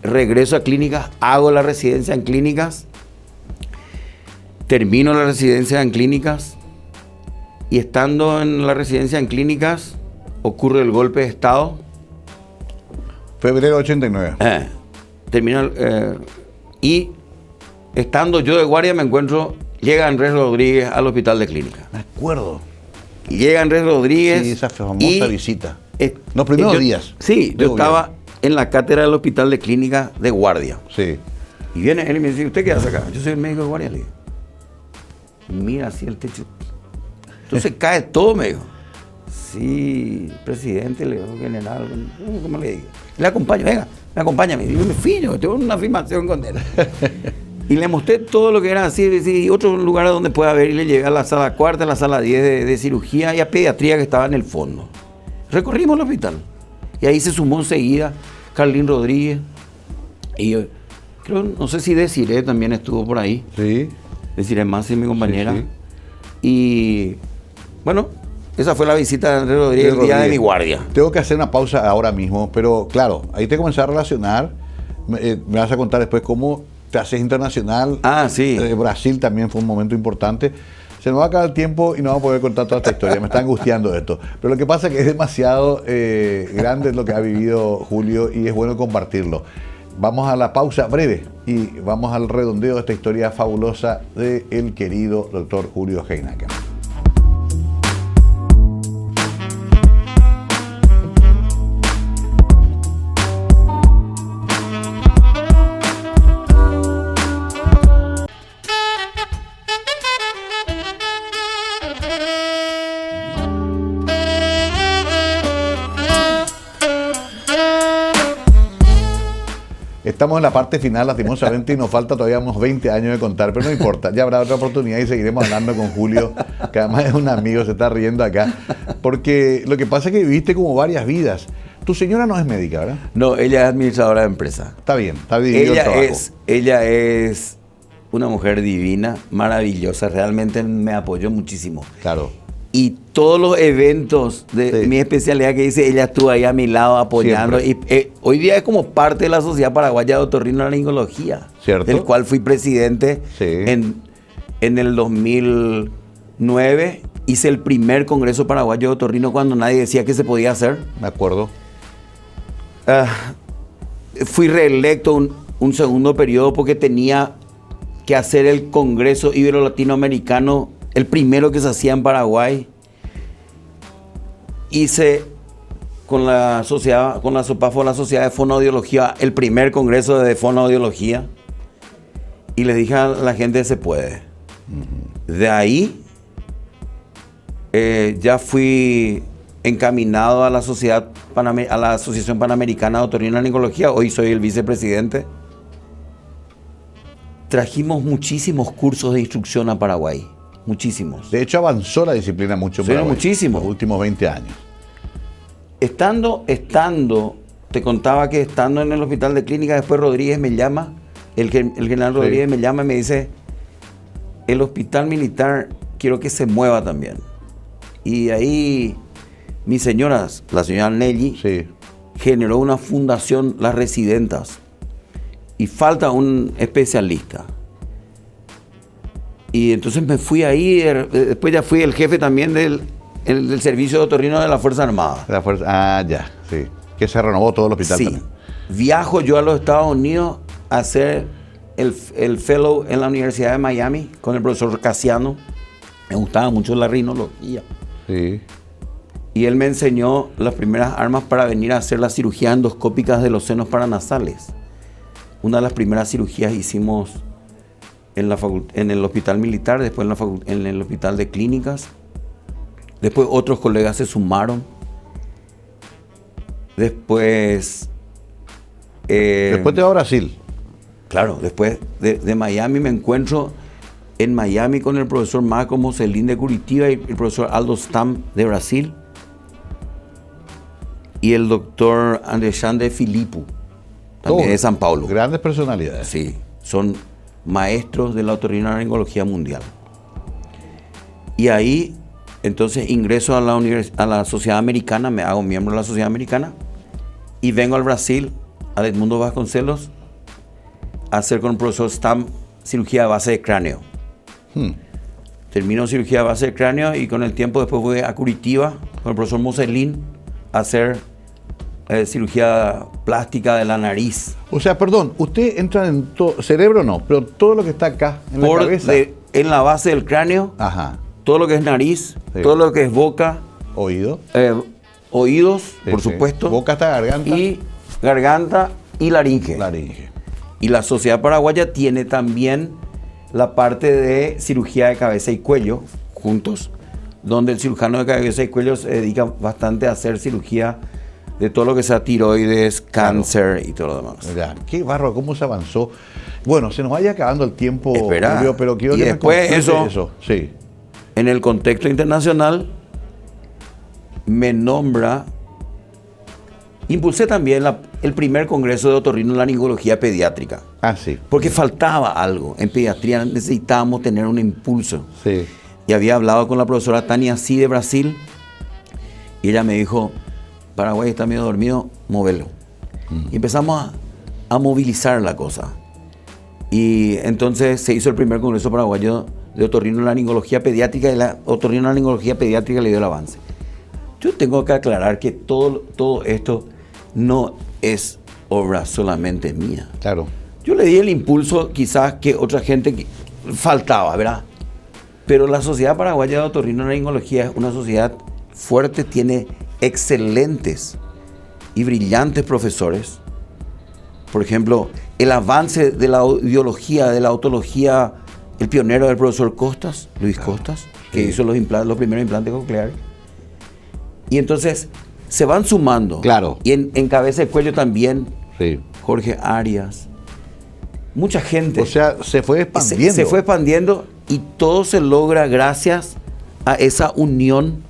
S3: regreso a clínicas, hago la residencia en clínicas, termino la residencia en clínicas, y estando en la residencia en clínicas, ocurre el golpe de Estado.
S1: Febrero 89.
S3: Termino, y estando yo de guardia me encuentro, llega Andrés Rodríguez al hospital de clínica.
S1: Me acuerdo.
S3: Y llega Andrés Rodríguez.
S1: Sí, esa famosa visita. Los primeros días.
S3: Sí, yo estaba en la cátedra del hospital de clínica de guardia.
S1: Sí.
S3: Y viene él y me dice, ¿usted qué hace acá? Yo soy el médico de guardia, le digo. Mira así el techo. Entonces cae todo, me dijo. Sí, presidente, le digo, general, ¿cómo le digo? Le acompaño, venga, me acompaña. Y yo me fui, yo tengo una afirmación con él. Y le mostré todo lo que era así, y otros lugares donde pueda ver, y le llevé a la sala cuarta, a la sala 10 de cirugía y a pediatría que estaba en el fondo. Recorrimos el hospital. Y ahí se sumó enseguida Carlín Rodríguez. Y yo creo, no sé si Desiree también estuvo por ahí.
S1: Sí.
S3: Desiree Masi, mi compañera.
S1: Sí, sí.
S3: Y bueno, esa fue la visita de Andrés Rodríguez el día de mi guardia.
S1: Tengo que hacer una pausa ahora mismo, pero claro, ahí te comencé a relacionar. Me vas a contar después cómo te haces internacional.
S3: Sí.
S1: Brasil también fue un momento importante. Se nos va a acabar el tiempo y no vamos a poder contar toda esta historia. Me está angustiando esto. Pero lo que pasa es que es demasiado grande lo que ha vivido Julio y es bueno compartirlo. Vamos a la pausa breve y vamos al redondeo de esta historia fabulosa del querido doctor Julio Heineken. Estamos en la parte final, lastimosamente, y nos falta todavía unos 20 años de contar, pero no importa, ya habrá otra oportunidad y seguiremos hablando con Julio, que además es un amigo, se está riendo acá, porque lo que pasa es que viviste como varias vidas. Tu señora no es médica, ¿verdad?
S3: No, ella es administradora de empresa.
S1: Está bien, está dividido el trabajo.
S3: Ella es una mujer divina, maravillosa, realmente me apoyó muchísimo.
S1: Claro.
S3: Y todos los eventos de mi especialidad que dice, ella estuvo ahí a mi lado apoyando. Siempre. Y hoy día es como parte de la Sociedad Paraguaya de Otorrinolaringología, del cual fui presidente en el 2009. Hice el primer Congreso Paraguayo de Otorrino cuando nadie decía que se podía hacer.
S1: Me acuerdo.
S3: Fui reelecto un segundo periodo porque tenía que hacer el Congreso Ibero-Latinoamericano, el primero que se hacía en Paraguay. Hice con la SOPAFO, la Sociedad de Fonoaudiología, el primer congreso de fonoaudiología. Y les dije a la gente, se puede. De ahí ya fui encaminado a la Asociación Panamericana de Otorrinolaringología. Hoy soy el vicepresidente. Trajimos muchísimos cursos de instrucción a Paraguay. Muchísimos.
S1: De hecho, avanzó la disciplina mucho más.
S3: Muchísimo.
S1: Los últimos 20 años.
S3: Estando, te contaba que estando en el hospital de clínica, después Rodríguez me llama, el general Rodríguez me llama y me dice, el hospital militar quiero que se mueva también. Y ahí mis señoras, la señora Nelly, generó una fundación, Las Residentas, y falta un especialista. Y entonces me fui ahí, después ya fui el jefe también del servicio de otorrino de la Fuerza Armada.
S1: Sí. Que se renovó todo el hospital también.
S3: Viajo yo a los Estados Unidos a hacer el fellow en la Universidad de Miami con el profesor Casiano. Me gustaba mucho la rinología.
S1: Sí.
S3: Y él me enseñó las primeras armas para venir a hacer las cirugías endoscópicas de los senos paranasales. Una de las primeras cirugías hicimos en el hospital militar, después en el hospital de clínicas. Después otros colegas se sumaron. Después
S1: Después te va a Brasil.
S3: Claro, después de Miami me encuentro en Miami con el profesor Marco Moselín de Curitiba y el profesor Aldo Stam de Brasil y el doctor Andrés de Filippo, también de San Paulo.
S1: Grandes personalidades.
S3: Sí, son maestros de la otorrinolaringología mundial. Y ahí, entonces, ingreso a la Sociedad Americana, me hago miembro de la Sociedad Americana y vengo al Brasil, al Edmundo Vasconcelos, a hacer con el profesor Stam cirugía de base de cráneo. Termino cirugía de base de cráneo y con el tiempo después voy a Curitiba con el profesor Moselín a hacer cirugía plástica de la nariz.
S1: O sea, perdón, usted entra en todo, cerebro no, pero todo lo que está acá, en la cabeza.
S3: En la base del cráneo,
S1: Ajá.
S3: Todo lo que es nariz,
S1: Sí.
S3: todo lo que es boca,
S1: Oído.
S3: Oídos,
S1: Sí,
S3: por
S1: sí.
S3: supuesto,
S1: Boca hasta garganta.
S3: y garganta y laringe.
S1: Laringe.
S3: Y la Sociedad Paraguaya tiene también la parte de cirugía de cabeza y cuello, juntos, donde el cirujano de cabeza y cuello se dedica bastante a hacer cirugía de todo lo que sea tiroides, cáncer y todo lo demás.
S1: Ya, qué barro, cómo se avanzó. Bueno, se nos vaya acabando el tiempo,
S3: Espera.
S1: Julio, pero quiero
S3: Y
S1: que me
S3: después
S1: concrete
S3: eso.
S1: Sí.
S3: En el contexto internacional, me nombra. Impulsé también el primer congreso de otorrinolaringología pediátrica,
S1: Ah, sí.
S3: porque faltaba algo. En pediatría necesitábamos tener un impulso.
S1: Sí.
S3: Y había hablado con la profesora Tania Sí de Brasil, y ella me dijo: Paraguay está medio dormido, móvelo. Y empezamos a movilizar la cosa. Y entonces se hizo el primer congreso paraguayo de otorrinolaringología pediátrica, y la otorrinolaringología pediátrica le dio el avance. Yo tengo que aclarar que todo esto no es obra solamente mía.
S1: Claro.
S3: Yo le di el impulso quizás que otra gente faltaba, ¿verdad? Pero la Sociedad Paraguaya de Otorrinolaringología es una sociedad fuerte, tiene excelentes y brillantes profesores. Por ejemplo, el avance de la audiología, de la otología, el pionero del profesor Costas, Luis Costas, que hizo los primeros implantes cocleares. Y entonces se van sumando.
S1: Claro.
S3: Y en cabeza de cuello también,
S1: Sí.
S3: Jorge Arias. Mucha gente.
S1: O sea, se fue expandiendo.
S3: Se fue expandiendo y todo se logra gracias a esa unión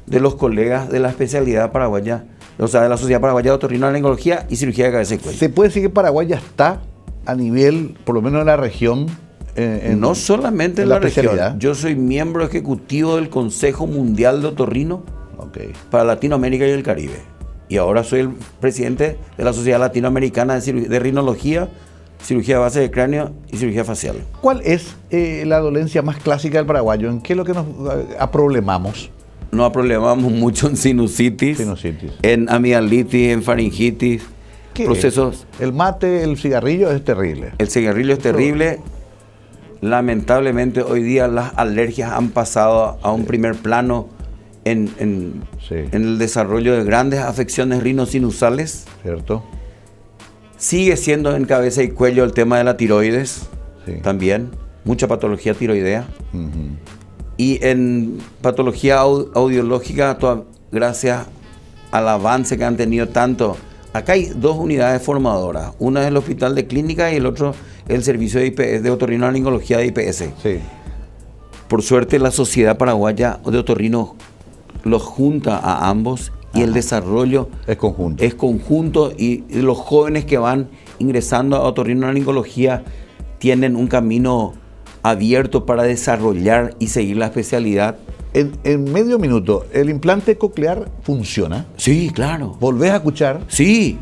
S3: de los colegas de la especialidad paraguaya, o sea, de la Sociedad Paraguaya de Otorrinolaringología y Cirugía de Cabeza y Cuello.
S1: ¿Se puede decir que Paraguay ya está a nivel, por lo menos en la región?
S3: No solamente en
S1: la
S3: la región.
S1: especialidad.
S3: Yo soy miembro ejecutivo del Consejo Mundial de Otorrino
S1: Ok.
S3: para Latinoamérica y el Caribe. Y ahora soy el presidente de la Sociedad Latinoamericana de Rinología, Cirugía de Base de Cráneo y Cirugía Facial.
S1: ¿Cuál es la dolencia más clásica del paraguayo? ¿En qué es lo que nos aproblemamos?
S3: Nos problemamos mucho en sinusitis,
S1: Sinusitis.
S3: en amigdalitis, en faringitis,
S1: ¿Qué
S3: procesos.
S1: es? El mate, el cigarrillo es terrible.
S3: El cigarrillo es terrible. Lamentablemente hoy día las alergias han pasado a un primer plano en
S1: Sí.
S3: el desarrollo de grandes afecciones rinosinusales.
S1: ¿Cierto?
S3: Sigue siendo en cabeza y cuello el tema de la tiroides,
S1: Sí.
S3: también, mucha patología tiroidea.
S1: Ujú.
S3: Y en patología audiológica, gracias al avance que han tenido tanto. Acá hay dos unidades formadoras. Una es el Hospital de Clínica y el otro el Servicio de IPS, de Otorrinolaringología de IPS.
S1: Sí.
S3: Por suerte, la Sociedad Paraguaya de Otorrino los junta a ambos y el desarrollo
S1: Es conjunto.
S3: es conjunto, y los jóvenes que van ingresando a otorrinolaringología tienen un camino abierto para desarrollar y seguir la especialidad.
S1: En medio minuto, ¿el implante coclear funciona?
S3: Sí, claro.
S1: ¿Volvés a escuchar?
S3: Sí.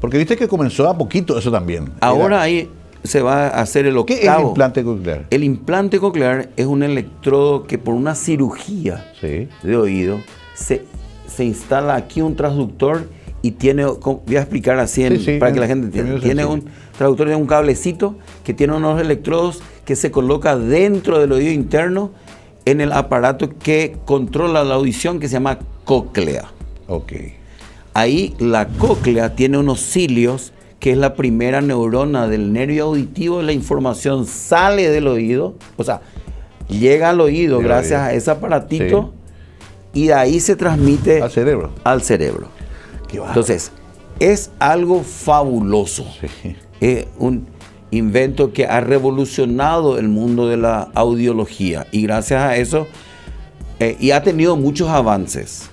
S1: Porque viste que comenzó a poquito eso también.
S3: Ahora ahí se va a hacer el octavo.
S1: ¿Qué es el implante coclear?
S3: El implante coclear es un electrodo que por una cirugía
S1: Sí.
S3: de oído se instala aquí un transductor y tiene, voy a explicar así para que la gente entienda. Tiene un transductor de un cablecito que tiene unos electrodos que se coloca dentro del oído interno en el aparato que controla la audición, que se llama cóclea.
S1: Ok.
S3: Ahí la cóclea tiene unos cilios, que es la primera neurona del nervio auditivo. La información sale del oído, o sea, llega al oído
S1: Del
S3: gracias
S1: oído.
S3: a ese aparatito, y de ahí se transmite
S1: Al cerebro.
S3: al cerebro.
S1: Qué bárbaro.
S3: Entonces, es algo fabuloso.
S1: Sí.
S3: Es un invento que ha revolucionado el mundo de la audiología y gracias a eso y ha tenido muchos avances.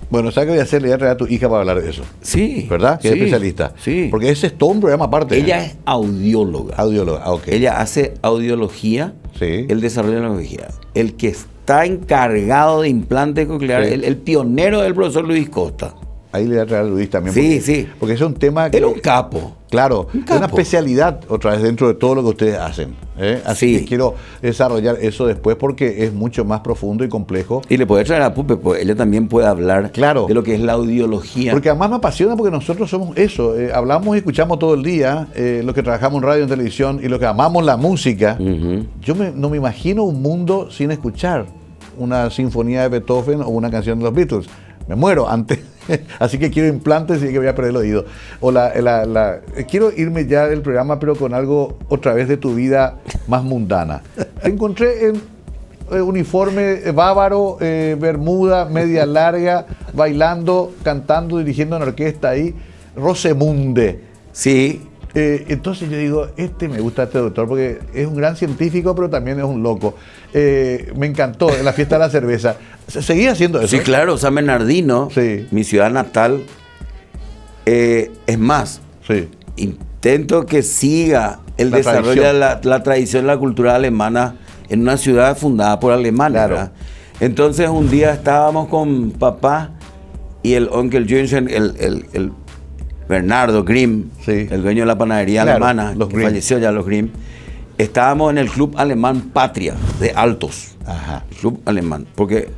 S1: Bueno, ¿sabes qué voy a hacer? Le voy a traer a tu hija para hablar de eso.
S3: Sí.
S1: ¿Verdad? Que
S3: sí,
S1: es especialista.
S3: Sí.
S1: Porque ese es todo un programa aparte.
S3: Ella es audióloga.
S1: Audióloga, ok.
S3: Ella hace audiología,
S1: Sí.
S3: el desarrollo de la audiología. El que está encargado de implantes cocleares,
S1: Sí.
S3: el pionero del profesor Luis Costa.
S1: Ahí le voy a traer a Luis también.
S3: Sí,
S1: porque,
S3: sí.
S1: Porque es un tema que...
S3: Era un capo.
S1: Claro,
S3: Un
S1: es una
S3: capo.
S1: especialidad otra vez dentro de todo lo que ustedes hacen. Así
S3: Sí.
S1: que quiero desarrollar eso después porque es mucho más profundo y complejo.
S3: Y le puede traer a Pupe, pues ella también puede hablar
S1: Claro.
S3: de lo que es la audiología.
S1: Porque además me apasiona porque nosotros somos eso. Hablamos y escuchamos todo el día, los que trabajamos en radio, en televisión y los que amamos la música.
S3: Ujú.
S1: No me imagino un mundo sin escuchar una sinfonía de Beethoven o una canción de los Beatles. Me muero antes. Así que quiero implantes y que voy a perder el oído. Quiero irme ya del programa, pero con algo otra vez de tu vida más mundana. Te encontré en uniforme bávaro, bermuda, media larga, bailando, cantando, dirigiendo una orquesta ahí. Rosemunde.
S3: Sí.
S1: Entonces yo digo, me gusta este doctor porque es un gran científico, pero también es un loco. Me encantó en la fiesta de la cerveza. ¿Seguía haciendo eso?
S3: Sí, claro, San Bernardino,
S1: Sí.
S3: mi ciudad natal. Es más,
S1: Sí.
S3: intento que siga el
S1: La
S3: desarrollo
S1: tradición.
S3: de la tradición, la cultura alemana en una ciudad fundada por alemanes.
S1: Claro.
S3: ¿Verdad? Entonces un día estábamos con papá y el onkel Jürgen, el Bernardo Grimm,
S1: Sí.
S3: el dueño de la panadería
S1: Claro,
S3: alemana,
S1: los
S3: que
S1: Grimm.
S3: falleció ya los Grimm. Estábamos en el club alemán Patria de Altos.
S1: Ajá.
S3: El club alemán, porque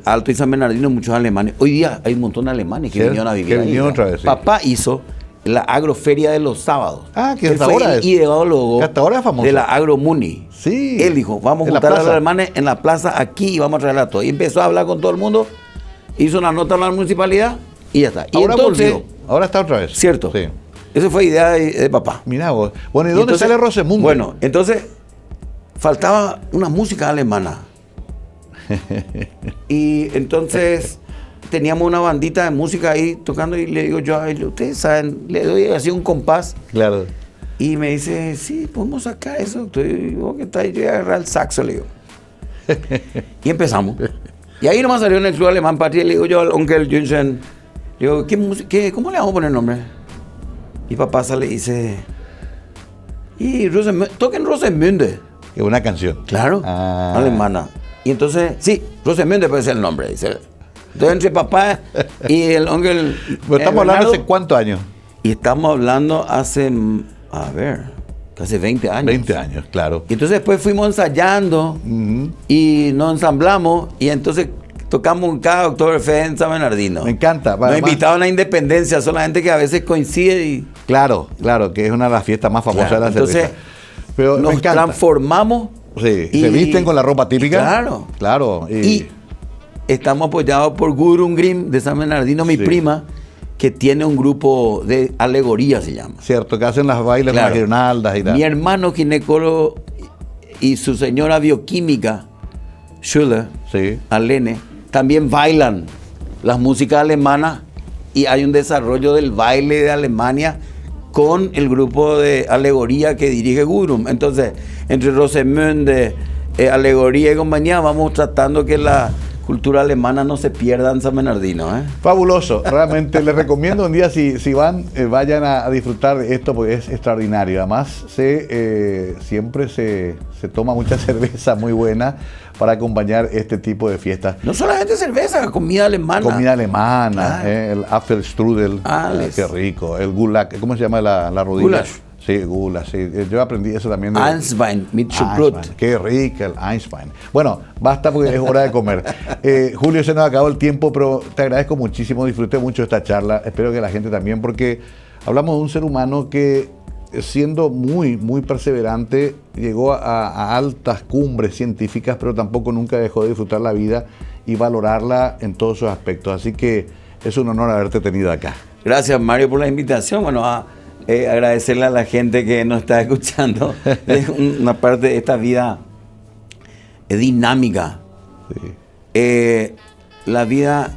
S3: Alto y San Bernardino, muchos alemanes. Hoy día hay un montón de alemanes que
S1: Sí,
S3: vinieron a vivir
S1: que
S3: ahí,
S1: vinieron
S3: ¿verdad?
S1: otra vez, sí.
S3: Papá hizo la agroferia de los sábados.
S1: Ah, que
S3: Él
S1: hasta
S3: fue
S1: ahora
S3: el
S1: es.
S3: ideólogo
S1: Que hasta ahora es famoso.
S3: de la Agromuni.
S1: Sí.
S3: Él dijo, vamos a
S1: En la
S3: juntar a los
S1: plaza.
S3: alemanes en la plaza aquí y vamos a traerla a todos. Y empezó a hablar con todo el mundo, hizo una nota a la municipalidad y ya está. Y
S1: Ahora
S3: entonces,
S1: volvió. Ahora está otra vez.
S3: cierto,
S1: Sí.
S3: esa fue idea de papá.
S1: Mirá vos. Bueno, ¿y
S3: Y
S1: dónde
S3: entonces,
S1: sale Rosemunde?
S3: Bueno, entonces faltaba una música alemana. Y entonces teníamos una bandita de música ahí tocando y le digo yo a él, ustedes saben, le doy así un compás
S1: Claro.
S3: y me dice, sí, podemos sacar eso. Estoy, ¿vos qué tal? Yo voy a agarrar el saxo, le digo. Y empezamos. Y ahí nomás salió en el club alemán Patria y le digo yo al onkel Jürgen, le digo, ¿cómo le vamos a poner nombre? Y papá sale y dice, toquen Rosemunde.
S1: Es una canción.
S3: Claro,
S1: Ah.
S3: alemana. Y entonces, sí, Rosemunde puede ser el nombre, dice. Entonces entre papá y el onkel
S1: Pero estamos hablando
S3: Bernardo,
S1: hace cuántos años.
S3: y estamos hablando hace, casi 20 años.
S1: 20 años, claro.
S3: Y entonces después fuimos ensayando
S1: Ujú.
S3: y nos ensamblamos y entonces tocamos en cada Oktoberfest en San Bernardino.
S1: Me encanta.
S3: Nos
S1: Además-
S3: invitaban a Independencia, solamente que a veces coincide y
S1: Claro, que es una de las fiestas más famosas
S3: Claro,
S1: de la cerveza.
S3: entonces,
S1: Pero me
S3: nos
S1: encanta.
S3: transformamos.
S1: Sí,
S3: y-
S1: se visten con la ropa típica.
S3: Claro.
S1: Claro.
S3: Y estamos apoyados por Gudrun Grimm de San Bernardino, mi
S1: Sí.
S3: prima, que tiene un grupo de alegoría, se llama.
S1: Cierto, que hacen las bailes,
S3: Claro.
S1: las guirnaldas y tal.
S3: Mi hermano ginecólogo y su señora bioquímica, Schuller,
S1: Sí.
S3: Alene, también bailan las músicas alemanas y hay un desarrollo del baile de Alemania con el grupo de alegoría que dirige Gudrun. Entonces, entre Rosemunde, alegoría y compañía, vamos tratando que la cultura alemana no se pierda en San Bernardino.
S1: Fabuloso, realmente les recomiendo un día si van, vayan a disfrutar de esto porque es extraordinario. Además, siempre se toma mucha cerveza muy buena para acompañar este tipo de fiestas.
S3: No solamente cerveza, comida alemana.
S1: Comida alemana,
S3: Ah.
S1: El Apfelstrudel, qué rico. El Gulag, ¿cómo se llama la rodilla?
S3: Goulash.
S1: Sí, Gulag, sí. Yo aprendí eso también de...
S3: Eiswein mit Schubrut.
S1: Eiswein. Qué rico el Eiswein. Bueno, basta porque es hora de comer. Julio, se nos acabó el tiempo, pero te agradezco muchísimo, disfruté mucho esta charla. Espero que la gente también, porque hablamos de un ser humano que, siendo muy, muy perseverante, llegó a altas cumbres científicas, pero tampoco nunca dejó de disfrutar la vida y valorarla en todos sus aspectos. Así que es un honor haberte tenido acá.
S3: Gracias, Mario, por la invitación. Bueno, agradecerle a la gente que nos está escuchando. Es una parte de esta vida dinámica.
S1: Sí.
S3: La vida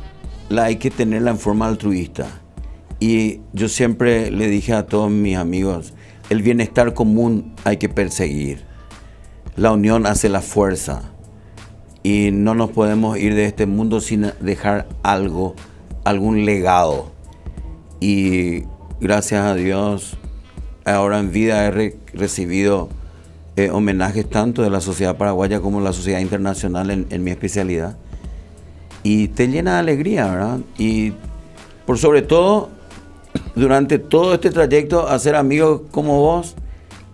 S3: la hay que tenerla en forma altruista. Y yo siempre le dije a todos mis amigos, el bienestar común hay que perseguir. La unión hace la fuerza. Y no nos podemos ir de este mundo sin dejar algo, algún legado. Y gracias a Dios, ahora en vida he recibido homenajes tanto de la sociedad paraguaya como de la sociedad internacional en mi especialidad. Y te llena de alegría, ¿verdad? Y por sobre todo, durante todo este trayecto, hacer amigos como vos,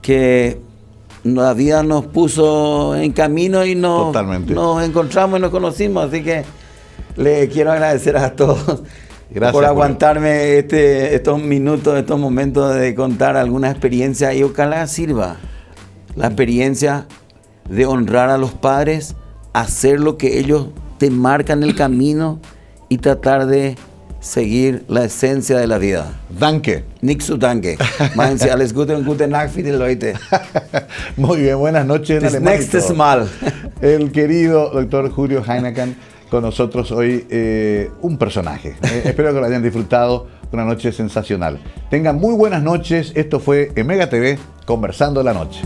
S3: que la vida nos puso en camino y nos encontramos y nos conocimos. Así que le quiero agradecer a todos. Gracias por aguantarme estos minutos, estos momentos de contar alguna experiencia, y ojalá sirva la experiencia de honrar a los padres, hacer lo que ellos te marcan el camino y tratar de seguir la esencia de la vida.
S1: Danke.
S3: Nicht zu danke. Meinen Sie alles Gute und gute Nacht für die Leute.
S1: Muy bien, buenas noches.
S3: Bis nächstes Mal.
S1: El querido doctor Julio Heineken con nosotros hoy, un personaje. Espero que lo hayan disfrutado, una noche sensacional. Tengan muy buenas noches. Esto fue Mega TV, Conversando la Noche.